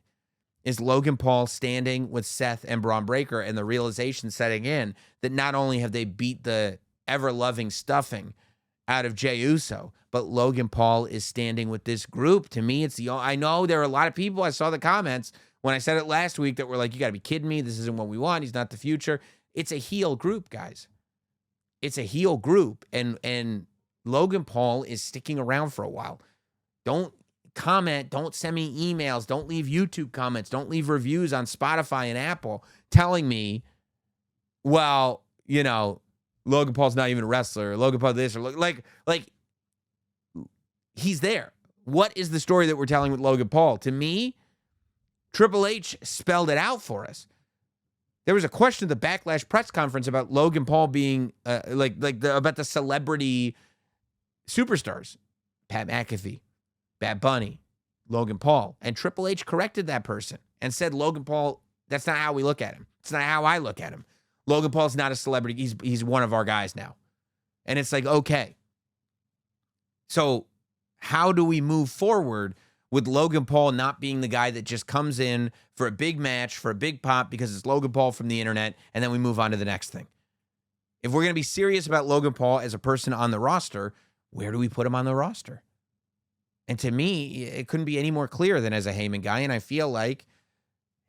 is Logan Paul standing with Seth and Braun Breaker and the realization setting in that not only have they beat the ever-loving stuffing out of Jey Uso, but Logan Paul is standing with this group. To me, I know there are a lot of people, I saw the comments when I said it last week, that were like, you got to be kidding me. This isn't what we want. He's not the future. It's a heel group, guys. It's a heel group, and Logan Paul is sticking around for a while. Don't comment. Don't send me emails. Don't leave YouTube comments. Don't leave reviews on Spotify and Apple telling me, well, Logan Paul's not even a wrestler. Logan Paul this, or like he's there. What is the story that we're telling with Logan Paul? To me, Triple H spelled it out for us. There was a question at the Backlash press conference about Logan Paul being about the celebrity superstars, Pat McAfee, Bad Bunny, Logan Paul, and Triple H corrected that person and said, Logan Paul, that's not how we look at him. It's not how I look at him. Logan Paul's not a celebrity. He's one of our guys now. And it's like, okay. So how do we move forward with Logan Paul not being the guy that just comes in for a big match, for a big pop, because it's Logan Paul from the internet, and then we move on to the next thing? If we're going to be serious about Logan Paul as a person on the roster, where do we put him on the roster? And to me, it couldn't be any more clear than as a Heyman guy, and I feel like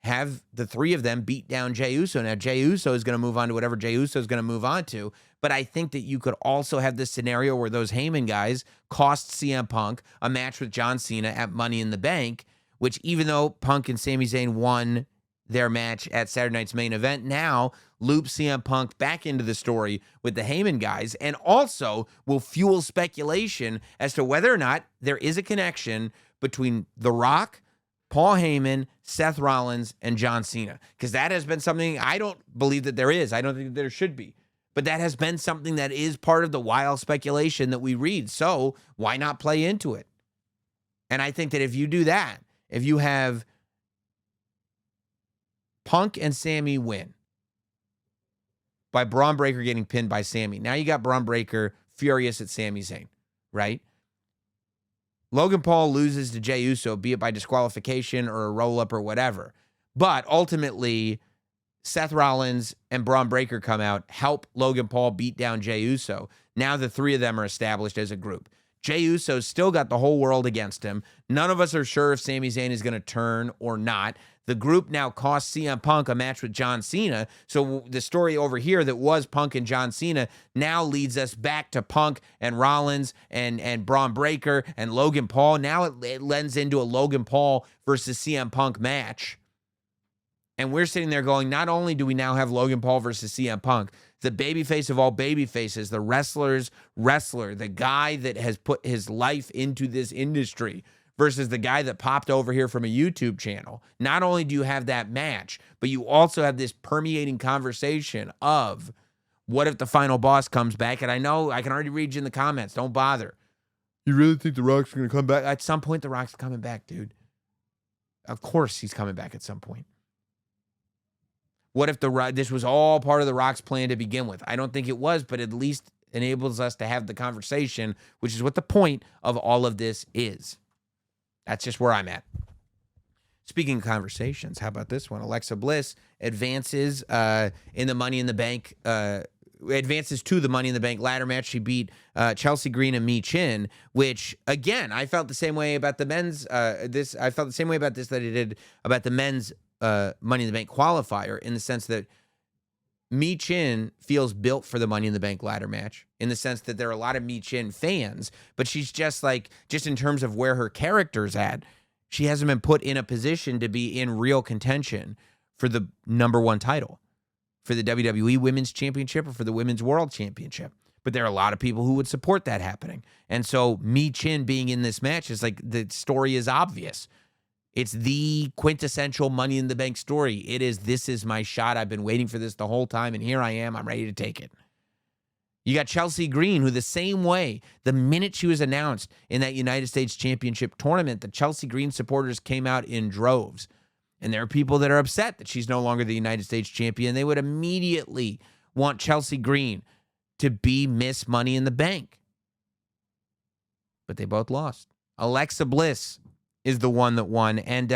have the three of them beat down Jey Uso. Now, Jey Uso is going to move on to whatever Jey Uso is going to move on to, but I think that you could also have this scenario where those Heyman guys cost CM Punk a match with John Cena at Money in the Bank, which even though Punk and Sami Zayn won their match at Saturday night's main event, now loops CM Punk back into the story with the Heyman guys, and also will fuel speculation as to whether or not there is a connection between The Rock, Paul Heyman, Seth Rollins, and John Cena. Because that has been something I don't believe that there is. I don't think there should be. But that has been something that is part of the wild speculation that we read. So why not play into it? And I think that if you do that, if you have Punk and Sammy win by Braun Breaker getting pinned by Sammy, now you got Braun Breaker furious at Sami Zayn, right? Logan Paul loses to Jey Uso, be it by disqualification or a roll-up or whatever. But ultimately, Seth Rollins and Braun Breaker come out, help Logan Paul beat down Jey Uso. Now the three of them are established as a group. Jey Uso's still got the whole world against him. None of us are sure if Sami Zayn is going to turn or not. The group now cost CM Punk a match with John Cena. So the story over here that was Punk and John Cena now leads us back to Punk and Rollins and Braun Breaker and Logan Paul. Now it lends into a Logan Paul versus CM Punk match. And we're sitting there going, not only do we now have Logan Paul versus CM Punk, the babyface of all babyfaces, the wrestler's wrestler, the guy that has put his life into this industry, versus the guy that popped over here from a YouTube channel. Not only do you have that match, but you also have this permeating conversation of what if the final boss comes back? And I know I can already read you in the comments. Don't bother. You really think The Rock's going to come back? At some point, The Rock's coming back, dude. Of course he's coming back at some point. What if this was all part of The Rock's plan to begin with? I don't think it was, but at least enables us to have the conversation, which is what the point of all of this is. That's just where I'm at. Speaking of conversations, how about this one? Alexa Bliss advances in the Money in the Bank advances to the Money in the Bank ladder match. She beat Chelsea Green and Mi Chin, which, again, I felt the same way about the men's I felt the same way about this that I did about the men's Money in the Bank qualifier, in the sense that Mi Chin feels built for the Money in the Bank ladder match, in the sense that there are a lot of Mi Chin fans, but she's just in terms of where her character's at, she hasn't been put in a position to be in real contention for the number one title, for the WWE Women's Championship or for the Women's World Championship. But there are a lot of people who would support that happening. And so Mi Chin being in this match is like, the story is obvious. It's the quintessential Money in the Bank story. This is my shot. I've been waiting for this the whole time, and here I am. I'm ready to take it. You got Chelsea Green, who the same way, the minute she was announced in that United States Championship tournament, the Chelsea Green supporters came out in droves. And there are people that are upset that she's no longer the United States champion. They would immediately want Chelsea Green to be Miss Money in the Bank. But they both lost. Alexa Bliss is the one that won. And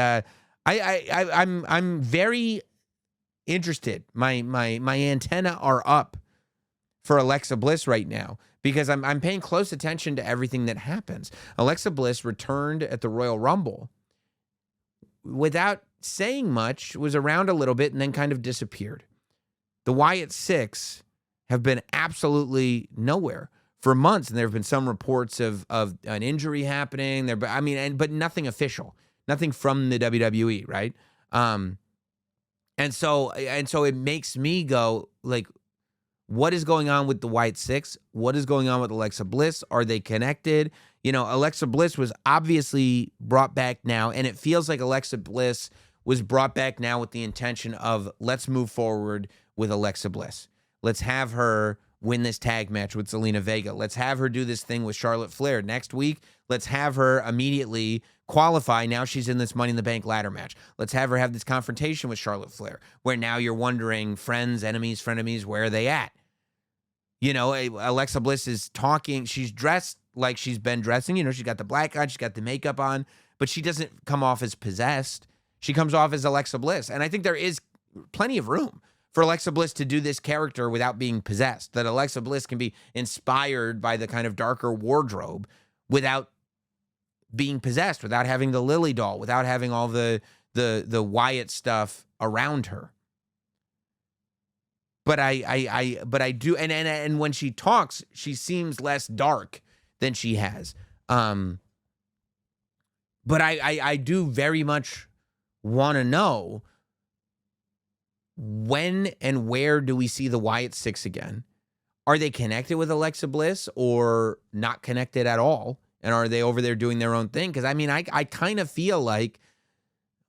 I'm very interested. My antenna are up for Alexa Bliss right now, because I'm paying close attention to everything that happens. Alexa Bliss returned at the Royal Rumble without saying much, was around a little bit, and then kind of disappeared. The Wyatt Six have been absolutely nowhere for months, and there have been some reports of an injury happening there, but nothing official, nothing from the WWE, right? And so it makes me go, like, what is going on with the Wyatt Six? What is going on with Alexa Bliss? Are they connected? You know, Alexa Bliss was obviously brought back now, and it feels like Alexa Bliss was brought back now with the intention of, let's move forward with Alexa Bliss. Let's have her win this tag match with Zelina Vega. Let's have her do this thing with Charlotte Flair. Next week, let's have her immediately qualify. Now she's in this Money in the Bank ladder match. Let's have her have this confrontation with Charlotte Flair, where now you're wondering, friends, enemies, frenemies, where are they at? You know, Alexa Bliss is talking. She's dressed like she's been dressing. You know, she's got the black on, she's got the makeup on, but she doesn't come off as possessed. She comes off as Alexa Bliss. And I think there is plenty of room for Alexa Bliss to do this character without being possessed, that Alexa Bliss can be inspired by the kind of darker wardrobe without being possessed, without having the Lily doll, without having all the Wyatt stuff around her. But I do, and when she talks, she seems less dark than she has. But I do very much want to know, when and where do we see the Wyatt Six again? Are they connected with Alexa Bliss or not connected at all? And are they over there doing their own thing? Because, I mean, I kind of feel like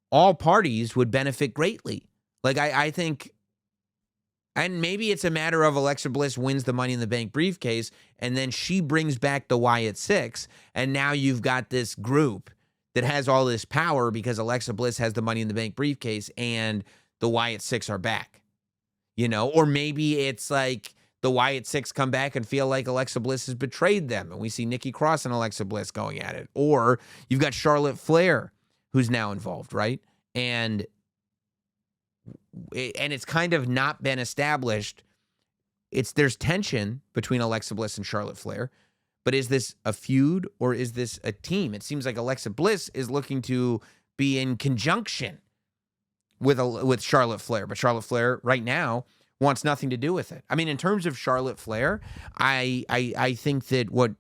all parties would benefit greatly. Like, I think, and maybe it's a matter of Alexa Bliss wins the Money in the Bank briefcase, and then she brings back the Wyatt Six, and now you've got this group that has all this power because Alexa Bliss has the Money in the Bank briefcase, and the Wyatt Six are back, you know? Or maybe it's like the Wyatt Six come back and feel like Alexa Bliss has betrayed them, and we see Nikki Cross and Alexa Bliss going at it. Or you've got Charlotte Flair, who's now involved, right? And it's kind of not been established. There's tension between Alexa Bliss and Charlotte Flair, but is this a feud or is this a team? It seems like Alexa Bliss is looking to be in conjunction with Charlotte Flair, but Charlotte Flair right now wants nothing to do with it. I mean, in terms of Charlotte Flair, I think that what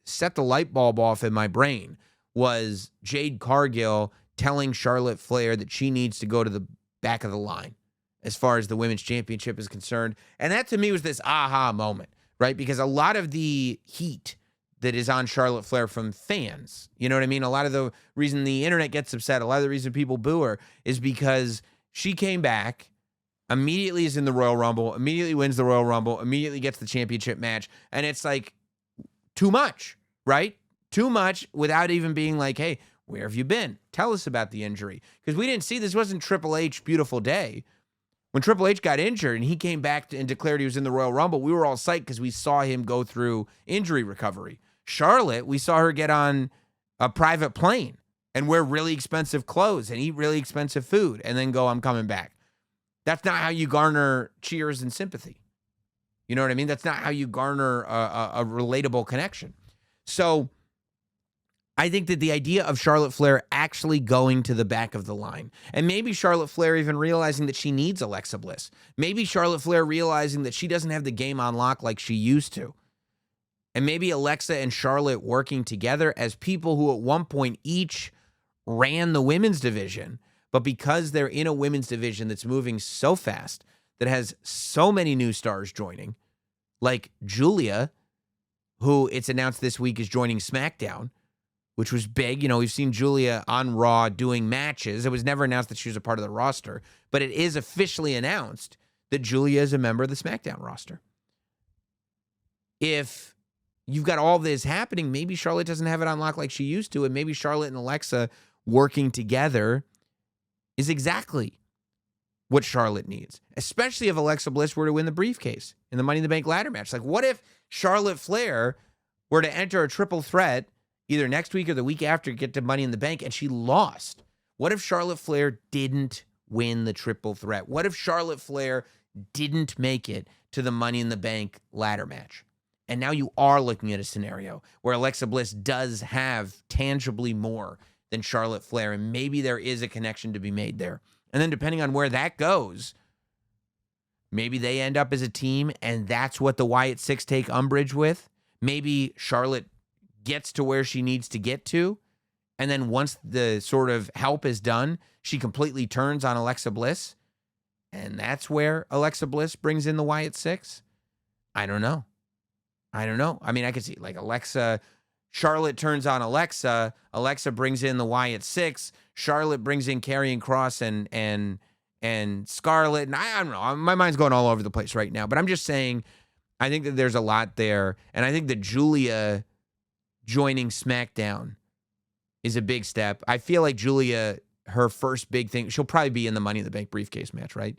set the light bulb off in my brain was Jade Cargill telling Charlotte Flair that she needs to go to the back of the line as far as the Women's Championship is concerned. And that to me was this aha moment, right? Because a lot of the heat that is on Charlotte Flair from fans, you know what I mean? A lot of the reason the internet gets upset, a lot of the reason people boo her is because she came back, immediately is in the Royal Rumble, immediately wins the Royal Rumble, immediately gets the championship match. And it's like too much, right? Too much without even being like, hey, where have you been? Tell us about the injury. Because we didn't see, this wasn't Triple H beautiful day. When Triple H got injured and he came back and declared he was in the Royal Rumble, we were all psyched because we saw him go through injury recovery. Charlotte, we saw her get on a private plane and wear really expensive clothes and eat really expensive food and then go, I'm coming back. That's not how you garner cheers and sympathy. You know what I mean? That's not how you garner a relatable connection. So I think that the idea of Charlotte Flair actually going to the back of the line, and maybe Charlotte Flair even realizing that she needs Alexa Bliss, maybe Charlotte Flair realizing that she doesn't have the game on lock like she used to, and maybe Alexa and Charlotte working together as people who at one point each ran the women's division, but because they're in a women's division that's moving so fast, that has so many new stars joining, like Julia, who it's announced this week is joining SmackDown, which was big. You know, we've seen Julia on Raw doing matches. It was never announced that she was a part of the roster, but it is officially announced that Julia is a member of the SmackDown roster. If you've got all this happening, maybe Charlotte doesn't have it on lock like she used to, and maybe Charlotte and Alexa working together is exactly what Charlotte needs, especially if Alexa Bliss were to win the briefcase in the Money in the Bank ladder match. Like, what if Charlotte Flair were to enter a triple threat either next week or the week after to get to Money in the Bank and she lost? What if Charlotte Flair didn't win the triple threat? What if Charlotte Flair didn't make it to the Money in the Bank ladder match? And now you are looking at a scenario where Alexa Bliss does have tangibly more than Charlotte Flair, and maybe there is a connection to be made there. And then depending on where that goes, maybe they end up as a team, and that's what the Wyatt Six take umbrage with. Maybe Charlotte gets to where she needs to get to, and then once the sort of help is done, she completely turns on Alexa Bliss, and that's where Alexa Bliss brings in the Wyatt Six. I don't know. I mean, I could see like Charlotte turns on Alexa. Alexa brings in the Wyatt Six. Charlotte brings in Karrion Kross and Scarlett. And I don't know. My mind's going all over the place right now. But I'm just saying, I think that there's a lot there. And I think that Julia joining SmackDown is a big step. I feel like Julia, her first big thing, she'll probably be in the Money in the Bank briefcase match, right?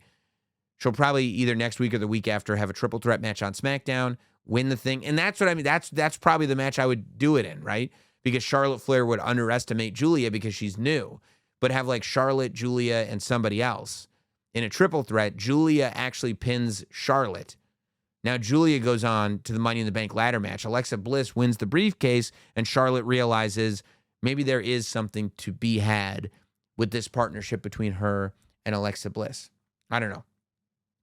She'll probably either next week or the week after have a triple threat match on SmackDown, win the thing. And that's what I mean. That's probably the match I would do it in, right? Because Charlotte Flair would underestimate Julia because she's new. But have like Charlotte, Julia, and somebody else in a triple threat. Julia actually pins Charlotte. Now Julia goes on to the Money in the Bank ladder match. Alexa Bliss wins the briefcase, and Charlotte realizes maybe there is something to be had with this partnership between her and Alexa Bliss. I don't know.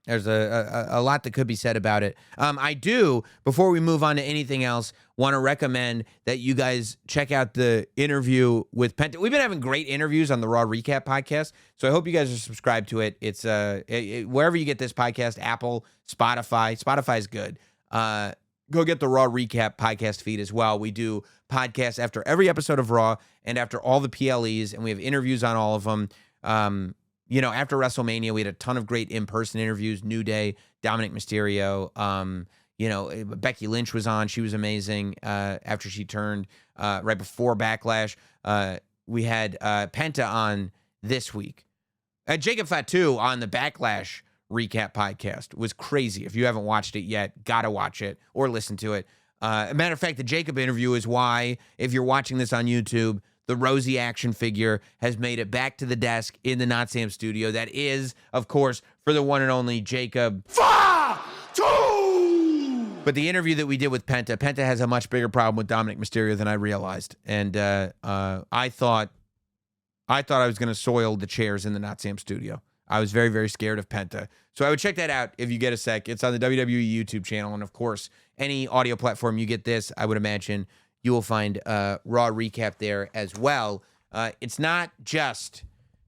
There's a lot that could be said about it. I do, before we move on to anything else, want to recommend that you guys check out the interview with Penta. We've been having great interviews on the Raw Recap podcast, so I hope you guys are subscribed to it. It's wherever you get this podcast, Apple, Spotify. Spotify is good. Go get the Raw Recap podcast feed as well. We do podcasts after every episode of Raw and after all the PLEs, and we have interviews on all of them. After WrestleMania, we had a ton of great in-person interviews. New Day, Dominic Mysterio. Becky Lynch was on. She was amazing after she turned right before Backlash. We had Penta on this week. Jacob Fatu on the Backlash Recap podcast was crazy. If you haven't watched it yet, gotta watch it or listen to it. As a matter of fact, the Jacob interview is why, if you're watching this on YouTube, the Rosie action figure has made it back to the desk in the Notsam studio. That is, of course, for the one and only Jacob Fatu! But the interview that we did with Penta has a much bigger problem with Dominic Mysterio than I realized. And I thought I was going to soil the chairs in the Notsam studio. I was very, very scared of Penta. So I would check that out if you get a sec. It's on the WWE YouTube channel. And, of course, any audio platform you get this, I would imagine you will find Raw Recap there as well. It's not just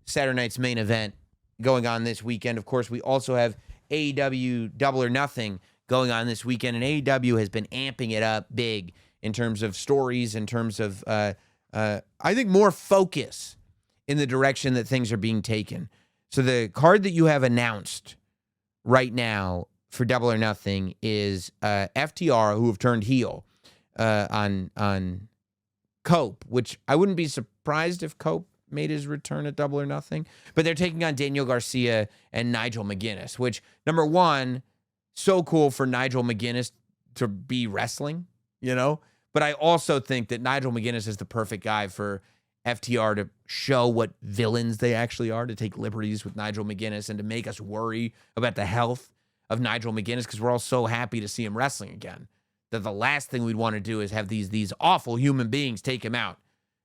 Saturday night's main event going on this weekend. Of course, we also have AEW Double or Nothing going on this weekend. And AEW has been amping it up big in terms of stories, in terms of, I think, more focus in the direction that things are being taken. So the card that you have announced right now for Double or Nothing is FTR, who have turned heel on Cope, which I wouldn't be surprised if Cope made his return at Double or Nothing. But they're taking on Daniel Garcia and Nigel McGuinness, which, number one, so cool for Nigel McGuinness to be wrestling, But I also think that Nigel McGuinness is the perfect guy for FTR to show what villains they actually are, to take liberties with Nigel McGuinness and to make us worry about the health of Nigel McGuinness because we're all so happy to see him wrestling again that the last thing we'd want to do is have these awful human beings take him out.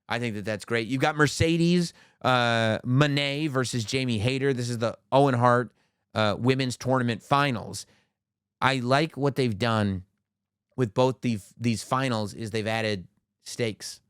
I think that's great. You've got Mercedes Moné versus Jamie Hayter. This is the Owen Hart women's tournament finals. I like what they've done with both these finals is they've added stakes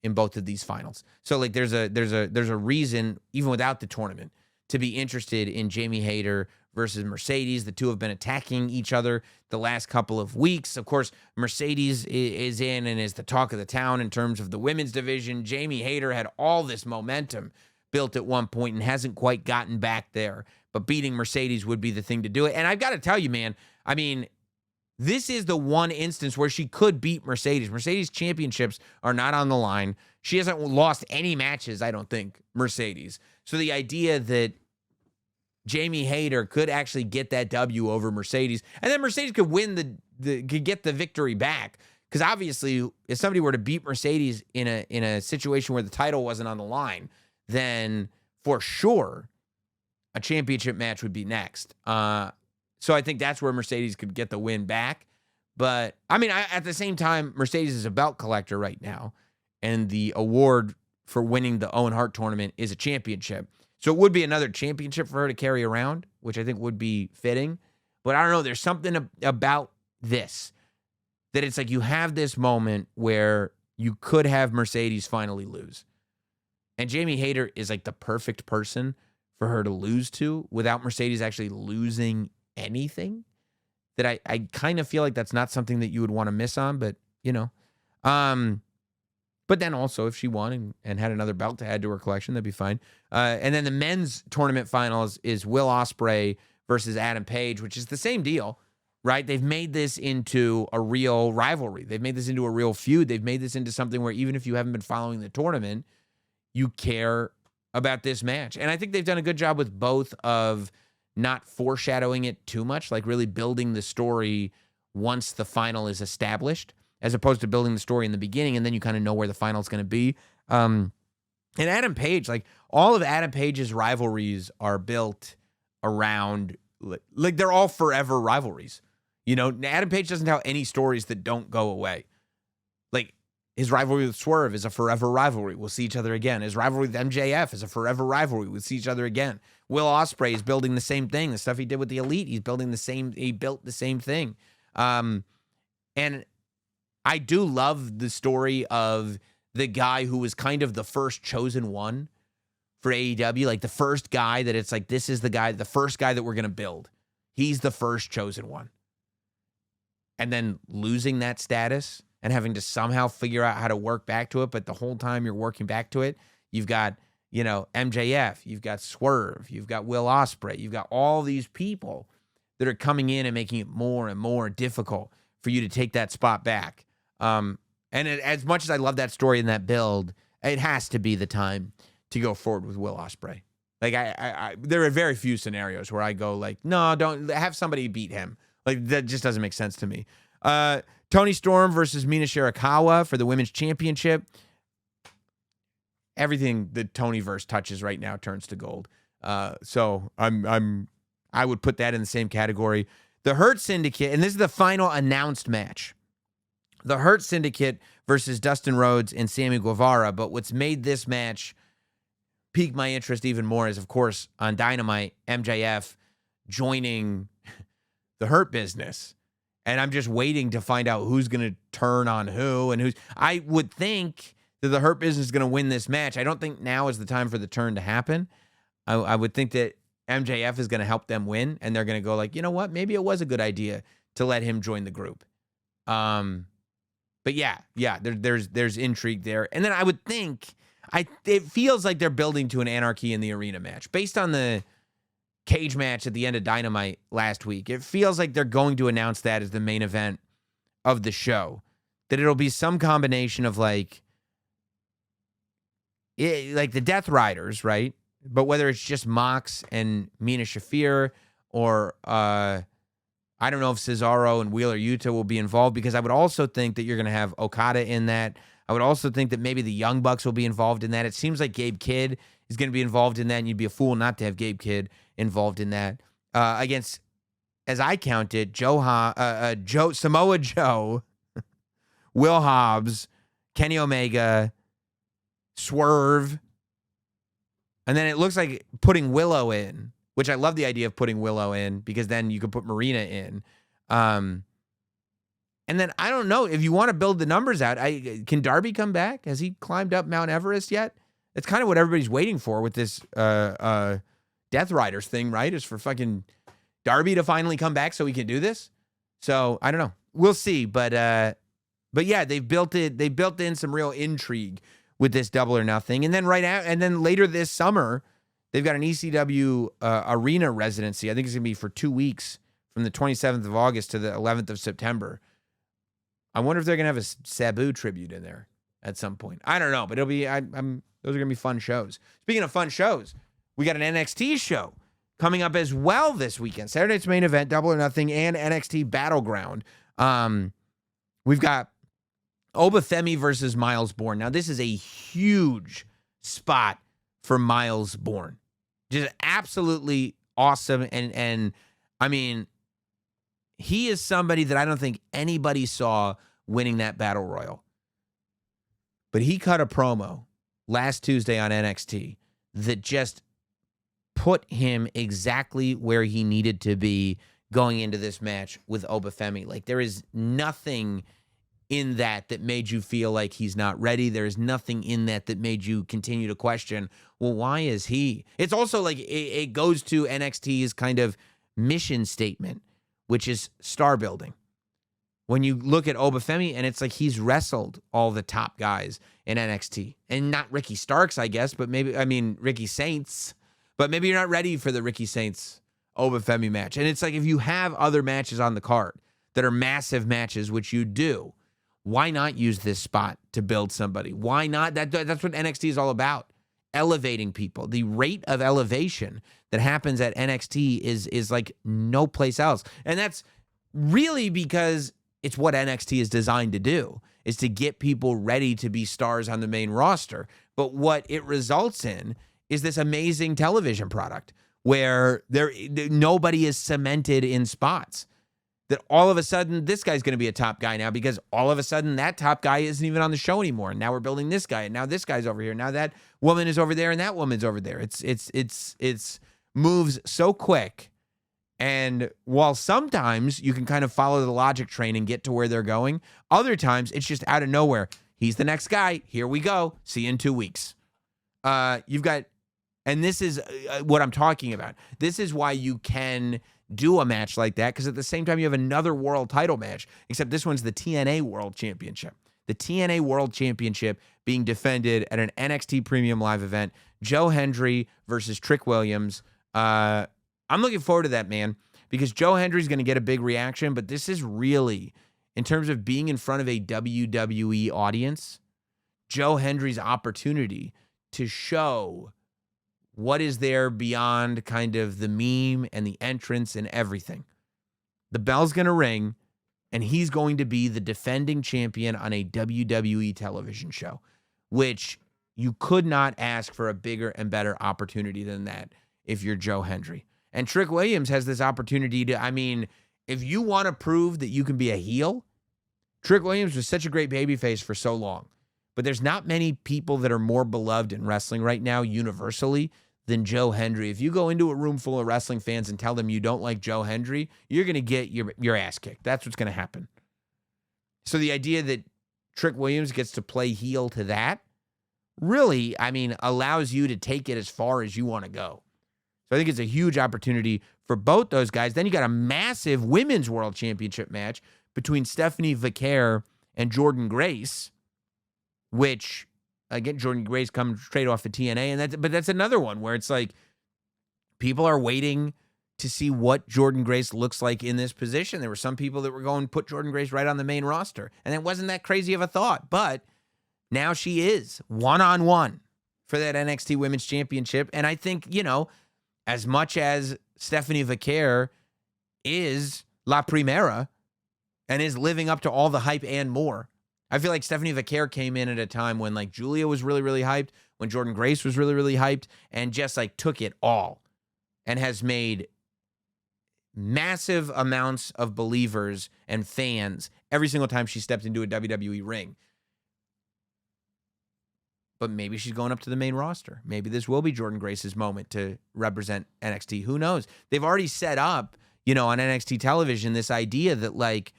in both of these finals. So like there's a reason even without the tournament to be interested in Jamie Hayter versus Mercedes. The two have been attacking each other the last couple of weeks. Of course, Mercedes is in and is the talk of the town in terms of the women's division. Jamie Hayter had all this momentum built at one point and hasn't quite gotten back there. But beating Mercedes would be the thing to do it. And I've got to tell you, man, I mean, this is the one instance where she could beat Mercedes. Mercedes championships are not on the line. She hasn't lost any matches, I don't think, Mercedes. So the idea that Jamie Hayter could actually get that W over Mercedes, and then Mercedes could win could get the victory back. Because obviously, if somebody were to beat Mercedes in a situation where the title wasn't on the line, then for sure a championship match would be next. So I think that's where Mercedes could get the win back. But, I mean, at the same time, Mercedes is a belt collector right now. And the award for winning the Owen Hart tournament is a championship. So it would be another championship for her to carry around, which I think would be fitting. But I don't know. There's something about this that it's like you have this moment where you could have Mercedes finally lose. And Jamie Hayter is like the perfect person for her to lose to without Mercedes actually losing anything. That I kind of feel like that's not something that you would want to miss on, but you know. But then also if she won and had another belt to add to her collection, that'd be fine. And then the men's tournament finals is Will Ospreay versus Adam Page, which is the same deal, right? They've made this into a real rivalry. They've made this into a real feud. They've made this into something where even if you haven't been following the tournament, you care about this match. And I think they've done a good job with both of not foreshadowing it too much, like really building the story once the final is established, as opposed to building the story in the beginning and then you kind of know where the final is going to be. And Adam Page, like all of Adam Page's rivalries are built around, like they're all forever rivalries. You know, Adam Page doesn't tell any stories that don't go away. Like his rivalry with Swerve is a forever rivalry. We'll see each other again. His rivalry with MJF is a forever rivalry. We'll see each other again. Will Ospreay is building the same thing. The stuff he did with the Elite, he built the same thing. And I do love the story of the guy who was kind of the first chosen one for AEW, like the first guy that it's like, this is the first guy that we're going to build. He's the first chosen one. And then losing that status and having to somehow figure out how to work back to it. But the whole time you're working back to it, you've got, you know, MJF, you've got Swerve, you've got Will Ospreay, you've got all these people that are coming in and making it more and more difficult for you to take that spot back. As much as I love that story and that build, it has to be the time to go forward with Will Ospreay. Like I there are very few scenarios where I go like, no, don't have somebody beat him. Like that just doesn't make sense to me. Toni Storm versus Mina Shirakawa for the women's championship. Everything that Tonyverse touches right now turns to gold. So I would put that in the same category. The Hurt Syndicate, and this is the final announced match. The Hurt Syndicate versus Dustin Rhodes and Sammy Guevara. But what's made this match pique my interest even more is, of course, on Dynamite, MJF joining the Hurt Business. And I'm just waiting to find out who's going to turn on who and who's. I would think that the Hurt Business is going to win this match. I don't think now is the time for the turn to happen. I would think that MJF is going to help them win, and they're going to go like, you know what? Maybe it was a good idea to let him join the group. But yeah, there's intrigue there. And then I would think it feels like they're building to an Anarchy in the Arena match based on the cage match at the end of Dynamite last week. It feels like they're going to announce that as the main event of the show. That it'll be some combination of like the Death Riders, right? But whether it's just Mox and Mina Shafir or I don't know if Cesaro and Wheeler Yuta will be involved, because I would also think that you're going to have Okada in that. I would also think that maybe the Young Bucks will be involved in that. It seems like Gabe Kidd is going to be involved in that, and you'd be a fool not to have Gabe Kidd involved in that against as I counted, Samoa Joe, Will Hobbs, Kenny Omega, Swerve, and then it looks like putting Willow in, which I love the idea of putting Willow in because then you can put Marina in. And then I don't know if you want to build the numbers out. Can Darby come back? Has he climbed up Mount Everest yet? It's kind of what everybody's waiting for with this Death Riders thing, right? Is for fucking Darby to finally come back so we can do this. So I don't know. We'll see. But yeah, they've built in some real intrigue with this Double or Nothing. And then later this summer, they've got an ECW arena residency. I think it's gonna be for 2 weeks from the 27th of August to the 11th of September. I wonder if they're gonna have a Sabu tribute in there at some point. I don't know, but it'll be. Those are gonna be fun shows. Speaking of fun shows, we got an NXT show coming up as well this weekend. Saturday night's main event, Double or Nothing, and NXT Battleground. We've got Obafemi versus Miles Bourne. Now, this is a huge spot for Miles Bourne. Just absolutely awesome. And I mean, he is somebody that I don't think anybody saw winning that Battle Royal. But he cut a promo last Tuesday on NXT that just put him exactly where he needed to be going into this match with Obafemi. Like, there is nothing in that made you feel like he's not ready. There is nothing in that made you continue to question, well, why is he? It's also like it goes to NXT's kind of mission statement, which is star building. When you look at Obafemi, and it's like he's wrestled all the top guys in NXT. And not Ricky Starks, I guess, but Ricky Saints. But maybe you're not ready for the Ricky Saints Obafemi match. And it's like if you have other matches on the card that are massive matches, which you do, why not use this spot to build somebody? Why not? That's what NXT is all about. Elevating people. The rate of elevation that happens at NXT is like no place else. And that's really because it's what NXT is designed to do, is to get people ready to be stars on the main roster. But what it results in is this amazing television product where nobody is cemented in spots. That all of a sudden, this guy's going to be a top guy now because all of a sudden that top guy isn't even on the show anymore. And now we're building this guy, and now this guy's over here. Now that woman is over there, and that woman's over there. It's moves so quick. And while sometimes you can kind of follow the logic train and get to where they're going, other times it's just out of nowhere. He's the next guy. Here we go. See you in 2 weeks. You've got, and this is what I'm talking about. This is why you can do a match like that, because at the same time you have another world title match, except this one's the TNA World Championship. The TNA World Championship being defended at an NXT Premium Live event. Joe Hendry versus Trick Williams. I'm looking forward to that, man, because Joe Hendry's going to get a big reaction, but this is really, in terms of being in front of a WWE audience, Joe Hendry's opportunity to show what is there beyond kind of the meme and the entrance and everything. The bell's going to ring, and he's going to be the defending champion on a WWE television show, which you could not ask for a bigger and better opportunity than that if you're Joe Hendry. And Trick Williams has this opportunity to, if you want to prove that you can be a heel, Trick Williams was such a great babyface for so long. But there's not many people that are more beloved in wrestling right now universally than Joe Hendry. If you go into a room full of wrestling fans and tell them you don't like Joe Hendry, you're going to get your ass kicked. That's what's going to happen. So the idea that Trick Williams gets to play heel to that really, allows you to take it as far as you want to go. So I think it's a huge opportunity for both those guys. Then you got a massive women's world championship match between Stephanie Vaquer and Jordynne Grace, which, again, Jordynne Grace comes straight off of TNA, but that's another one where it's like people are waiting to see what Jordynne Grace looks like in this position. There were some people that were going to put Jordynne Grace right on the main roster, and it wasn't that crazy of a thought, but now she is one-on-one for that NXT Women's Championship, and I think, as much as Stephanie Vaquer is La Primera and is living up to all the hype and more, I feel like Stephanie Vaquer came in at a time when like Julia was really, really hyped, when Jordynne Grace was really, really hyped, and just like took it all and has made massive amounts of believers and fans every single time she stepped into a WWE ring. But maybe she's going up to the main roster. Maybe this will be Jordynne Grace's moment to represent NXT. Who knows? They've already set up, on NXT television, this idea that, like,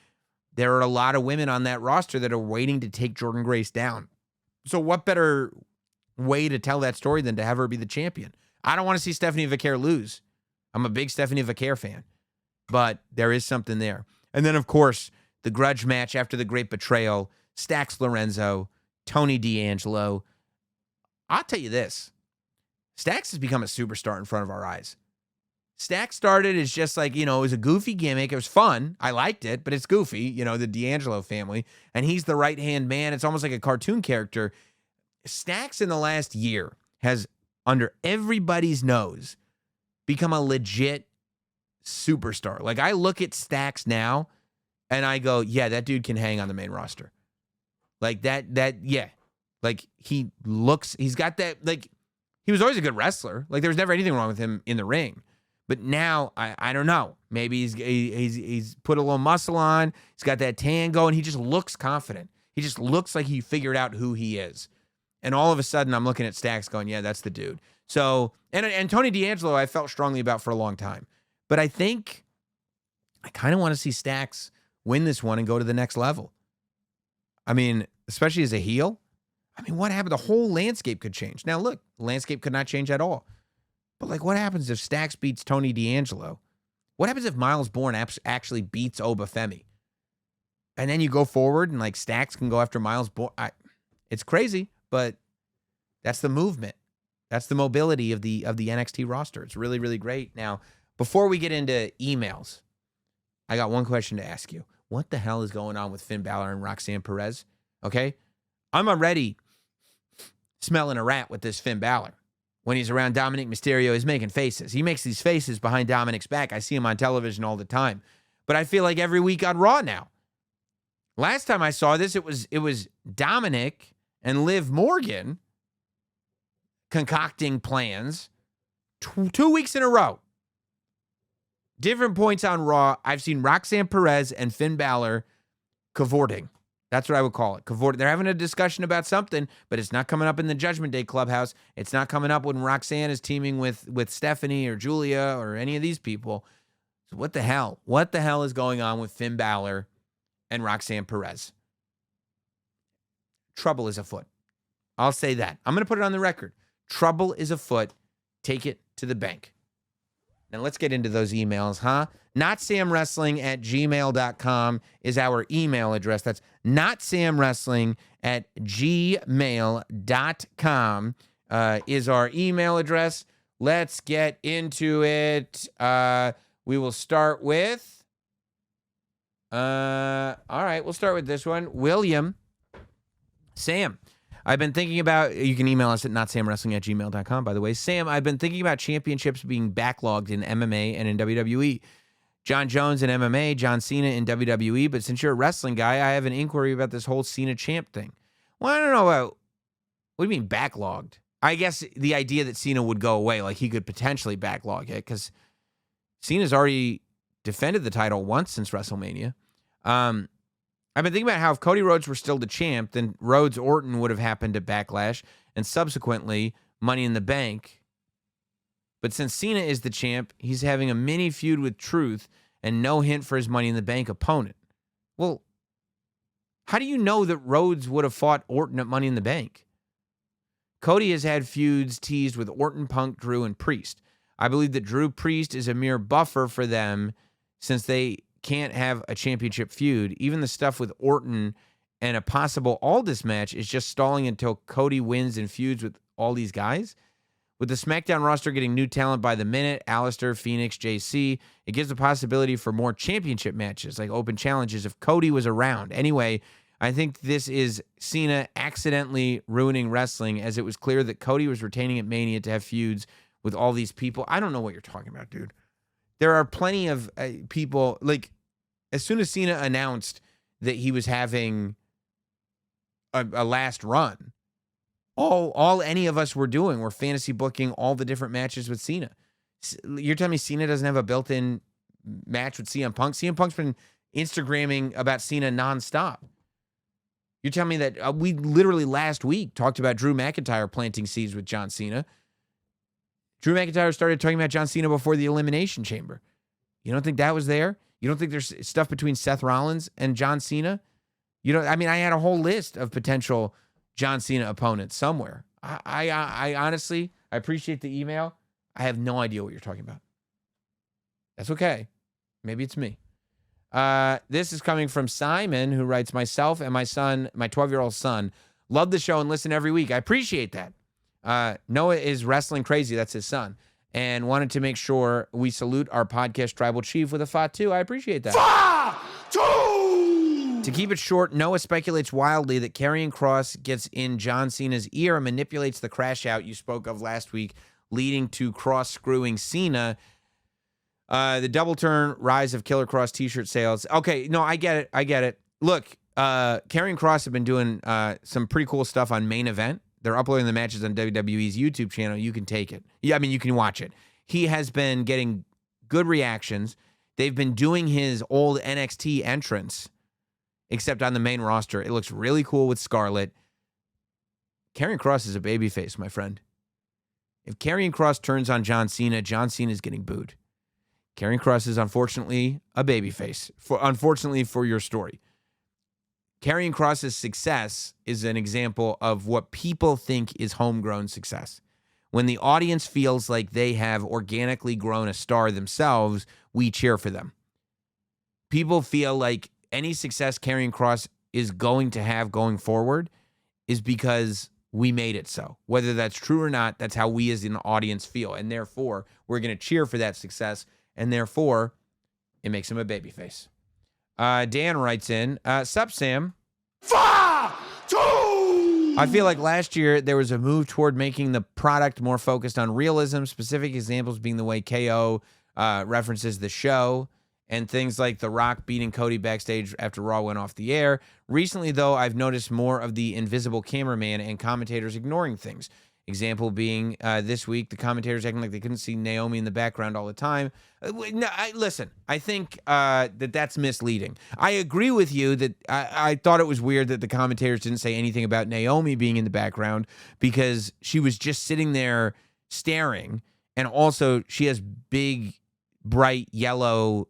there are a lot of women on that roster that are waiting to take Jordynne Grace down. So what better way to tell that story than to have her be the champion? I don't want to see Stephanie Vaquer lose. I'm a big Stephanie Vaquer fan. But there is something there. And then, of course, the grudge match after the Great Betrayal, Stax Lorenzo, Tony D'Angelo. I'll tell you this. Stax has become a superstar in front of our eyes. Stax started as just like, it was a goofy gimmick. It was fun. I liked it, but it's goofy, the D'Angelo family. And he's the right-hand man. It's almost like a cartoon character. Stax in the last year has, under everybody's nose, become a legit superstar. Like, I look at Stax now and I go, yeah, that dude can hang on the main roster. Like yeah. Like, he's got that, like, he was always a good wrestler. Like, there was never anything wrong with him in the ring. But now, I don't know. Maybe he's put a little muscle on. He's got that tan going. He just looks confident. He just looks like he figured out who he is. And all of a sudden, I'm looking at Stax going, yeah, that's the dude. So, and Tony D'Angelo, I felt strongly about for a long time. But I think I kind of want to see Stax win this one and go to the next level. I mean, especially as a heel. I mean, what happened? The whole landscape could change. Now, look, the landscape could not change at all. But, like, what happens if Stax beats Tony D'Angelo? What happens if Miles Bourne actually beats Obafemi? And then you go forward and, like, Stax can go after Miles Bourne. It's crazy, but that's the movement. That's the mobility of the NXT roster. It's really, really great. Now, before we get into emails, I got one question to ask you. What the hell is going on with Finn Balor and Roxanne Perez? Okay? I'm already smelling a rat with this Finn Balor. When he's around Dominic Mysterio, he's making faces. He makes these faces behind Dominic's back. I see him on television all the time. But I feel like every week on Raw now. Last time I saw this, it was Dominic and Liv Morgan concocting plans 2 weeks in a row. Different points on Raw. I've seen Roxanne Perez and Finn Balor cavorting. That's what I would call it. Cavorting. They're having a discussion about something, but it's not coming up in the Judgment Day Clubhouse. It's not coming up when Roxanne is teaming with Stephanie or Julia or any of these people. So what the hell? What the hell is going on with Finn Balor and Roxanne Perez? Trouble is afoot. I'll say that. I'm going to put it on the record. Trouble is afoot. Take it to the bank. Now let's get into those emails, huh? NotSamWrestling@gmail.com is our email address. That's NotSamWrestling@gmail.com is our email address. Let's get into it. We will start with, all right, we'll start with this one. William. Sam, I've been thinking about, you can email us at notsamwrestling@gmail.com, by the way. Sam, I've been thinking about championships being backlogged in MMA and in WWE. John Jones in MMA, John Cena in WWE, but since you're a wrestling guy, I have an inquiry about this whole Cena champ thing. Well, I don't know about, what do you mean backlogged? I guess the idea that Cena would go away, like he could potentially backlog it, because Cena's already defended the title once since WrestleMania. I've been thinking about how if Cody Rhodes were still the champ, then Rhodes-Orton would have happened at Backlash and subsequently Money in the Bank. But since Cena is the champ, he's having a mini feud with Truth and no hint for his Money in the Bank opponent. Well, how do you know that Rhodes would have fought Orton at Money in the Bank? Cody has had feuds teased with Orton, Punk, Drew, and Priest. I believe that Drew Priest is a mere buffer for them since they can't have a championship feud. Even the stuff with Orton and a possible Aldis match is just stalling until Cody wins and feuds with all these guys. With the SmackDown roster getting new talent by the minute, Alistair, Phoenix, JC, it gives the possibility for more championship matches, like open challenges, if Cody was around. Anyway, I think this is Cena accidentally ruining wrestling, as it was clear that Cody was retaining at Mania to have feuds with all these people. I don't know what you're talking about, dude. There are plenty of people, like, as soon as Cena announced that he was having a last run, all any of us were doing were fantasy booking all the different matches with Cena. You're telling me Cena doesn't have a built-in match with CM Punk. CM Punk's been Instagramming about Cena nonstop. You're telling me that we literally last week talked about Drew McIntyre planting seeds with John Cena. Drew McIntyre started talking about John Cena before the Elimination Chamber. You don't think that was there? You don't think there's stuff between Seth Rollins and John Cena? I had a whole list of potential John Cena opponents somewhere. I honestly, I appreciate the email. I have no idea what you're talking about. That's okay. Maybe it's me. This is coming from Simon, who writes, myself and my son, my 12-year-old son, love the show and listen every week. I appreciate that. Noah is wrestling crazy. That's his son. And wanted to make sure we salute our podcast tribal chief with a Fatu. I appreciate that. Fatu! To keep it short, Noah speculates wildly that Karrion Kross gets in John Cena's ear and manipulates the crash out you spoke of last week, leading to Kross screwing Cena. The double turn, rise of Killer Kross t-shirt sales. Okay, no, I get it. Look, Karrion Kross have been doing some pretty cool stuff on Main Event. They're uploading the matches on WWE's YouTube channel. You can take it. Yeah, you can watch it. He has been getting good reactions. They've been doing his old NXT entrance, except on the main roster. It looks really cool with Scarlett. Karrion Kross is a babyface, my friend. If Karrion Kross turns on John Cena is getting booed. Karrion Kross is unfortunately a babyface. Unfortunately for your story. Karrion Kross's success is an example of what people think is homegrown success. When the audience feels like they have organically grown a star themselves, we cheer for them. People feel like any success Karrion Kross is going to have going forward is because we made it so. Whether that's true or not, that's how we as an audience feel. And therefore, we're going to cheer for that success. And therefore, it makes him a babyface. Dan writes in, sup, Sam? I feel like last year there was a move toward making the product more focused on realism, specific examples being the way KO references the show and things like The Rock beating Cody backstage after Raw went off the air. Recently, though, I've noticed more of the invisible cameraman and commentators ignoring things. Example being this week, the commentators acting like they couldn't see Naomi in the background all the time. Listen, I think that's misleading. I agree with you that I thought it was weird that the commentators didn't say anything about Naomi being in the background because she was just sitting there staring. And also, she has big, bright yellow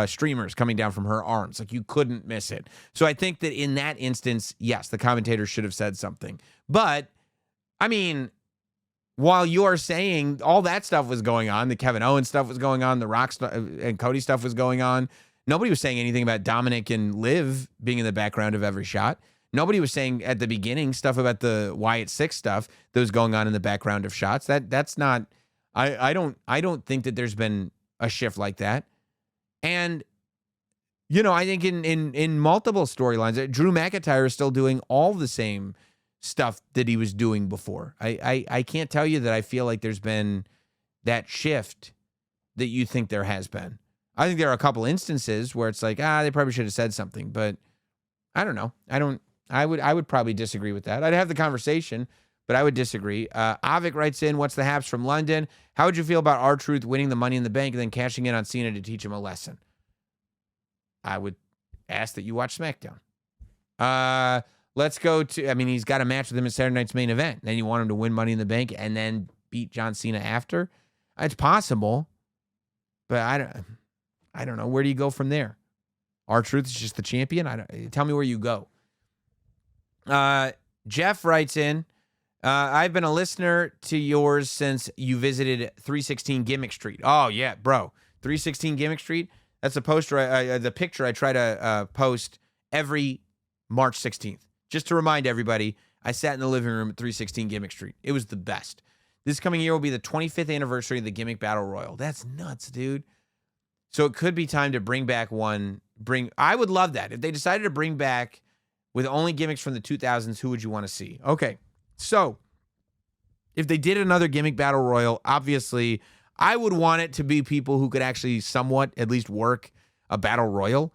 streamers coming down from her arms. Like, you couldn't miss it. So I think that in that instance, yes, the commentators should have said something. But I mean, while you're saying all that stuff was going on, the Kevin Owens stuff was going on, the Rock and Cody stuff was going on, nobody was saying anything about Dominic and Liv being in the background of every shot. Nobody was saying at the beginning stuff about the Wyatt Six stuff that was going on in the background of shots. That's not. I don't think that there's been a shift like that. And I think in multiple storylines, Drew McIntyre is still doing all the same stuff that he was doing before. I can't tell you that I feel like there's been that shift that you think there has been. I think there are a couple instances where it's like, they probably should have said something, but I don't know. I would probably disagree with that. I'd have the conversation, but I would disagree. Avik writes in, what's the haps from London? How would you feel about R-Truth winning the Money in the Bank and then cashing in on Cena to teach him a lesson? I would ask that you watch SmackDown. Let's go to, he's got a match with him at Saturday Night's Main Event. Then you want him to win Money in the Bank and then beat John Cena after? It's possible, but I don't know. Where do you go from there? R-Truth is just the champion? Tell me where you go. Jeff writes in, I've been a listener to yours since you visited 316 Gimmick Street. Oh, yeah, bro. 316 Gimmick Street? That's a poster, the picture I try to post every March 16th. Just to remind everybody, I sat in the living room at 316 Gimmick Street. It was the best. This coming year will be the 25th anniversary of the Gimmick Battle Royal. That's nuts, dude. So it could be time to bring back one. I would love that. If they decided to bring back with only gimmicks from the 2000s, who would you want to see? Okay, so if they did another Gimmick Battle Royal, obviously I would want it to be people who could actually somewhat at least work a Battle Royal.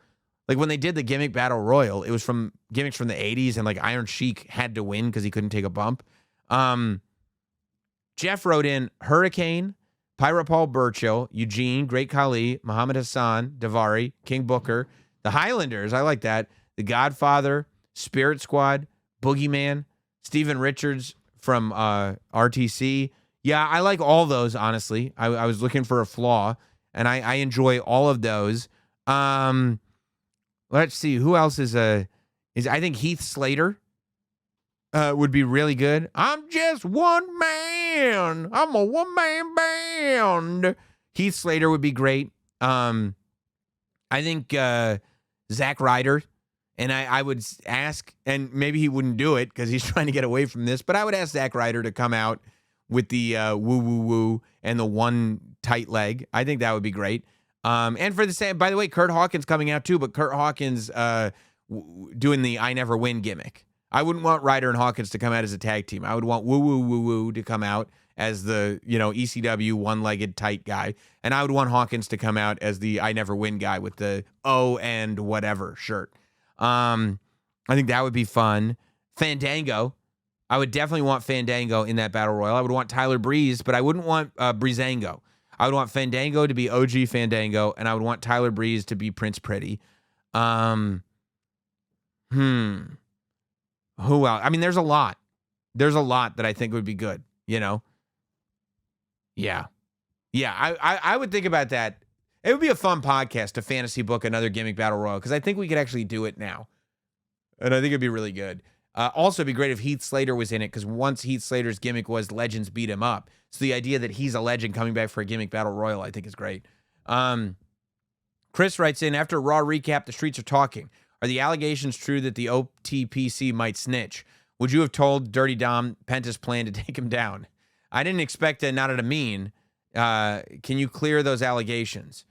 Like when they did the Gimmick Battle Royal, it was from gimmicks from the 80s, and like Iron Sheik had to win because he couldn't take a bump. Jeff wrote in Hurricane, Pyra Paul Burchill, Eugene, Great Khali, Muhammad Hassan, Davari, King Booker, the Highlanders, I like that, the Godfather, Spirit Squad, Boogeyman, Steven Richards from RTC. Yeah, I like all those, honestly. I was looking for a flaw, and I enjoy all of those. Let's see, who else is I think Heath Slater would be really good. I'm just one man. I'm a one-man band. Heath Slater would be great. I think Zack Ryder, and I would ask, and maybe he wouldn't do it because he's trying to get away from this, but I would ask Zack Ryder to come out with the woo-woo-woo and the one tight leg. I think that would be great. And for the same, by the way, Kurt Hawkins coming out too, but Kurt Hawkins doing the I Never Win gimmick. I wouldn't want Ryder and Hawkins to come out as a tag team. I would want woo-woo-woo-woo to come out as the, ECW one-legged tight guy. And I would want Hawkins to come out as the I Never Win guy with the O and whatever shirt. I think that would be fun. Fandango. I would definitely want Fandango in that Battle Royal. I would want Tyler Breeze, but I wouldn't want Breezango. I would want Fandango to be OG Fandango, and I would want Tyler Breeze to be Prince Pretty. Who else? I mean, there's a lot. There's a lot that I think would be good, Yeah. I would think about that. It would be a fun podcast to fantasy book another gimmick battle royal because I think we could actually do it now. And I think it'd be really good. Also, it'd be great if Heath Slater was in it because once Heath Slater's gimmick was legends beat him up. So the idea that he's a legend coming back for a gimmick battle royal, I think is great. Chris writes in, after Raw recap, the streets are talking. Are the allegations true that the OTPC might snitch? Would you have told Dirty Dom Penta's plan to take him down? I didn't expect a not at a mean. Can you clear those allegations?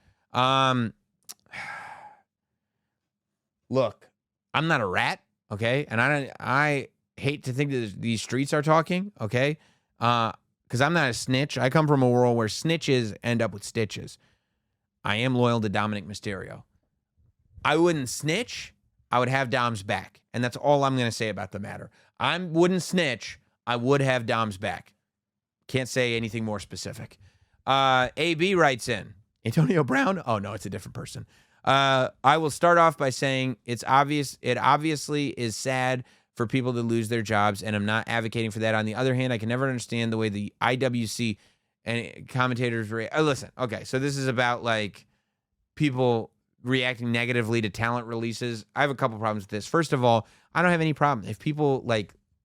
Look, I'm not a rat, okay? And I hate to think that these streets are talking, okay? Because I'm not a snitch. I come from a world where snitches end up with stitches. I am loyal to Dominic Mysterio. I wouldn't snitch. I would have Dom's back. And that's all I'm going to say about the matter. I wouldn't snitch. I would have Dom's back. Can't say anything more specific. AB writes in, Antonio Brown? Oh, no, it's a different person. I will start off by saying it obviously is sad for people to lose their jobs, and I'm not advocating for that. On the other hand, I can never understand the way the IWC and commentators listen, okay, so this is about, people reacting negatively to talent releases. I have a couple problems with this. First of all, I don't have any problem. If people,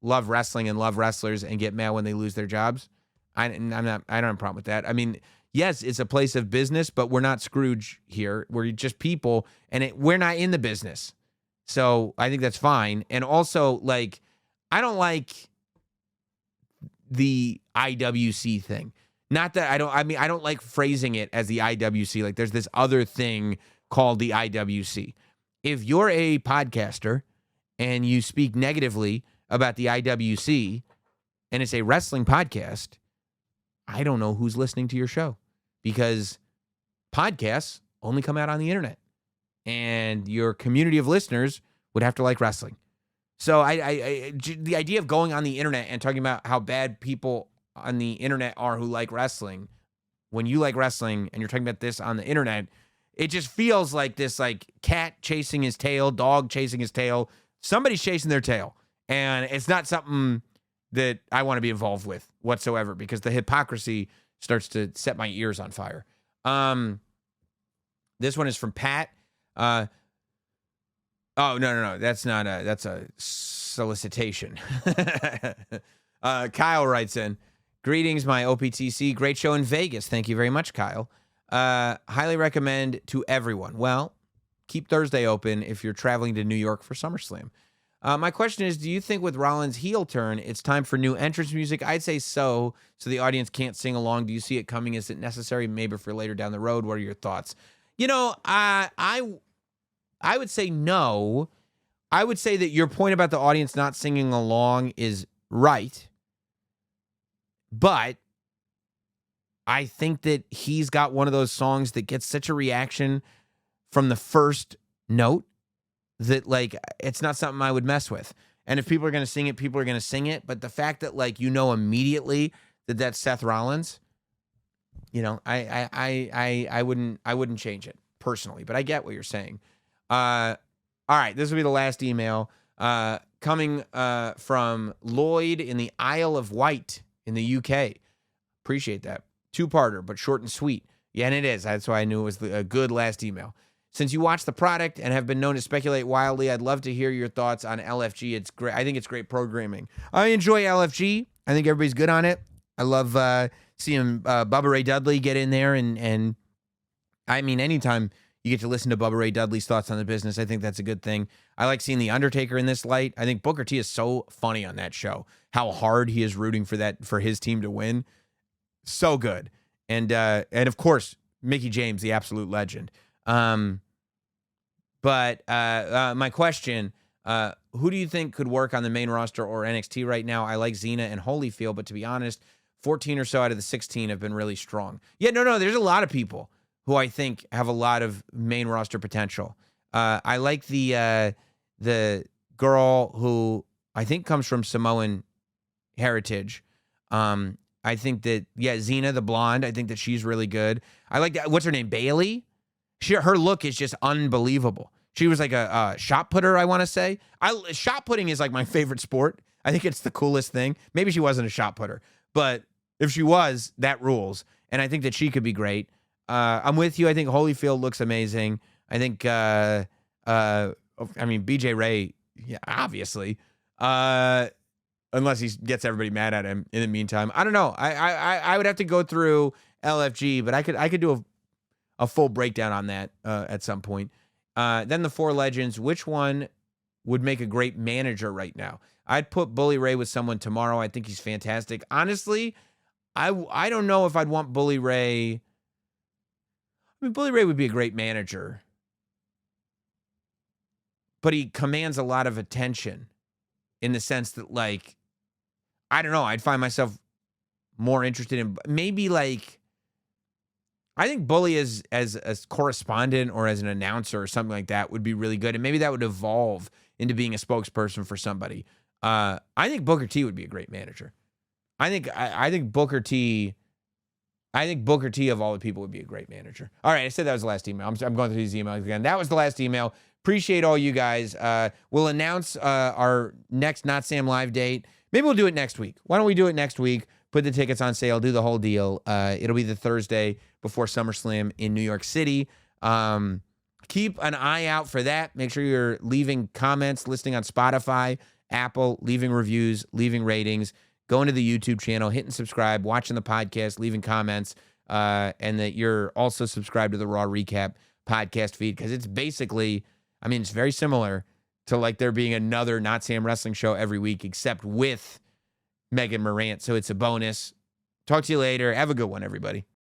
love wrestling and love wrestlers and get mad when they lose their jobs, I don't have a problem with that. I mean, yes, it's a place of business, but we're not Scrooge here. We're just people, and we're not in the business. So I think that's fine. And also, I don't like the IWC thing. Not that I don't like phrasing it as the IWC. There's this other thing called the IWC. If you're a podcaster and you speak negatively about the IWC and it's a wrestling podcast, I don't know who's listening to your show because podcasts only come out on the internet and your community of listeners would have to like wrestling. So the idea of going on the internet and talking about how bad people on the internet are who like wrestling, when you like wrestling and you're talking about this on the internet, it just feels like this cat chasing his tail, dog chasing his tail. Somebody's chasing their tail. And it's not something that I want to be involved with whatsoever because the hypocrisy starts to set my ears on fire. This one is from Pat. Oh, no. That's a solicitation. Kyle writes in, greetings, my OPTC. Great show in Vegas. Thank you very much, Kyle. Highly recommend to everyone. Well, keep Thursday open if you're traveling to New York for SummerSlam. My question is, do you think with Rollins' heel turn, it's time for new entrance music? I'd say so the audience can't sing along. Do you see it coming? Is it necessary maybe for later down the road? What are your thoughts? I would say no. I would say that your point about the audience not singing along is right. But I think that he's got one of those songs that gets such a reaction from the first note that, it's not something I would mess with. And if people are going to sing it, people are going to sing it. But the fact that, immediately that that's Seth Rollins, I wouldn't change it personally, but I get what you're saying. All right, this will be the last email coming from Lloyd in the Isle of Wight in the UK. Appreciate that. Two-parter, but short and sweet. Yeah, and it is. That's why I knew it was a good last email. Since you watch the product and have been known to speculate wildly, I'd love to hear your thoughts on LFG. It's great. I think it's great programming. I enjoy LFG. I think everybody's good on it. I love seeing Bubba Ray Dudley get in there. And I mean, anytime you get to listen to Bubba Ray Dudley's thoughts on the business, I think that's a good thing. I like seeing The Undertaker in this light. I think Booker T is so funny on that show. How hard he is rooting for his team to win. So good. And of course, Mickey James, the absolute legend. But my question, who do you think could work on the main roster or NXT right now? I like Xena and Holyfield, but to be honest, 14 or so out of the 16 have been really strong. Yeah, no, there's a lot of people who I think have a lot of main roster potential. I like the girl who I think comes from Samoan heritage. I think that, Xena, the blonde, I think that she's really good. I like that. What's her name? Bailey? Her look is just unbelievable. She was like a shot putter, I want to say. Shot putting is like my favorite sport. I think it's the coolest thing. Maybe she wasn't a shot putter, but if she was, that rules. And I think that she could be great. I'm with you. I think Holyfield looks amazing. I think, BJ Ray, obviously. Unless he gets everybody mad at him in the meantime. I don't know. I would have to go through LFG, but I could do a full breakdown on that at some point. Then the four legends, which one would make a great manager right now? I'd put Bully Ray with someone tomorrow. I think he's fantastic. Honestly, I don't know if I'd want Bully Ray. I mean, Bully Ray would be a great manager, but he commands a lot of attention in the sense that, like, I don't know, I'd find myself more interested in maybe like, I think Bully as a correspondent or as an announcer or something like that would be really good. And maybe that would evolve into being a spokesperson for somebody. I think Booker T would be a great manager. I think Booker T of all the people would be a great manager. All right, I said that was the last email. I'm going through these emails again. That was the last email. Appreciate all you guys. We'll announce our next Not Sam Live date. Maybe we'll do it next week. Why don't we do it next week? Put the tickets on sale, do the whole deal. It'll be the Thursday before SummerSlam in New York City. Keep an eye out for that. Make sure you're leaving comments, listening on Spotify, Apple, leaving reviews, leaving ratings, going to the YouTube channel, hitting subscribe, watching the podcast, leaving comments, and that you're also subscribed to the Raw Recap podcast feed, because it's basically, I mean, it's very similar to like there being another Not Sam Wrestling show every week, except with Megan Morant. So it's a bonus. Talk to you later. Have a good one, everybody.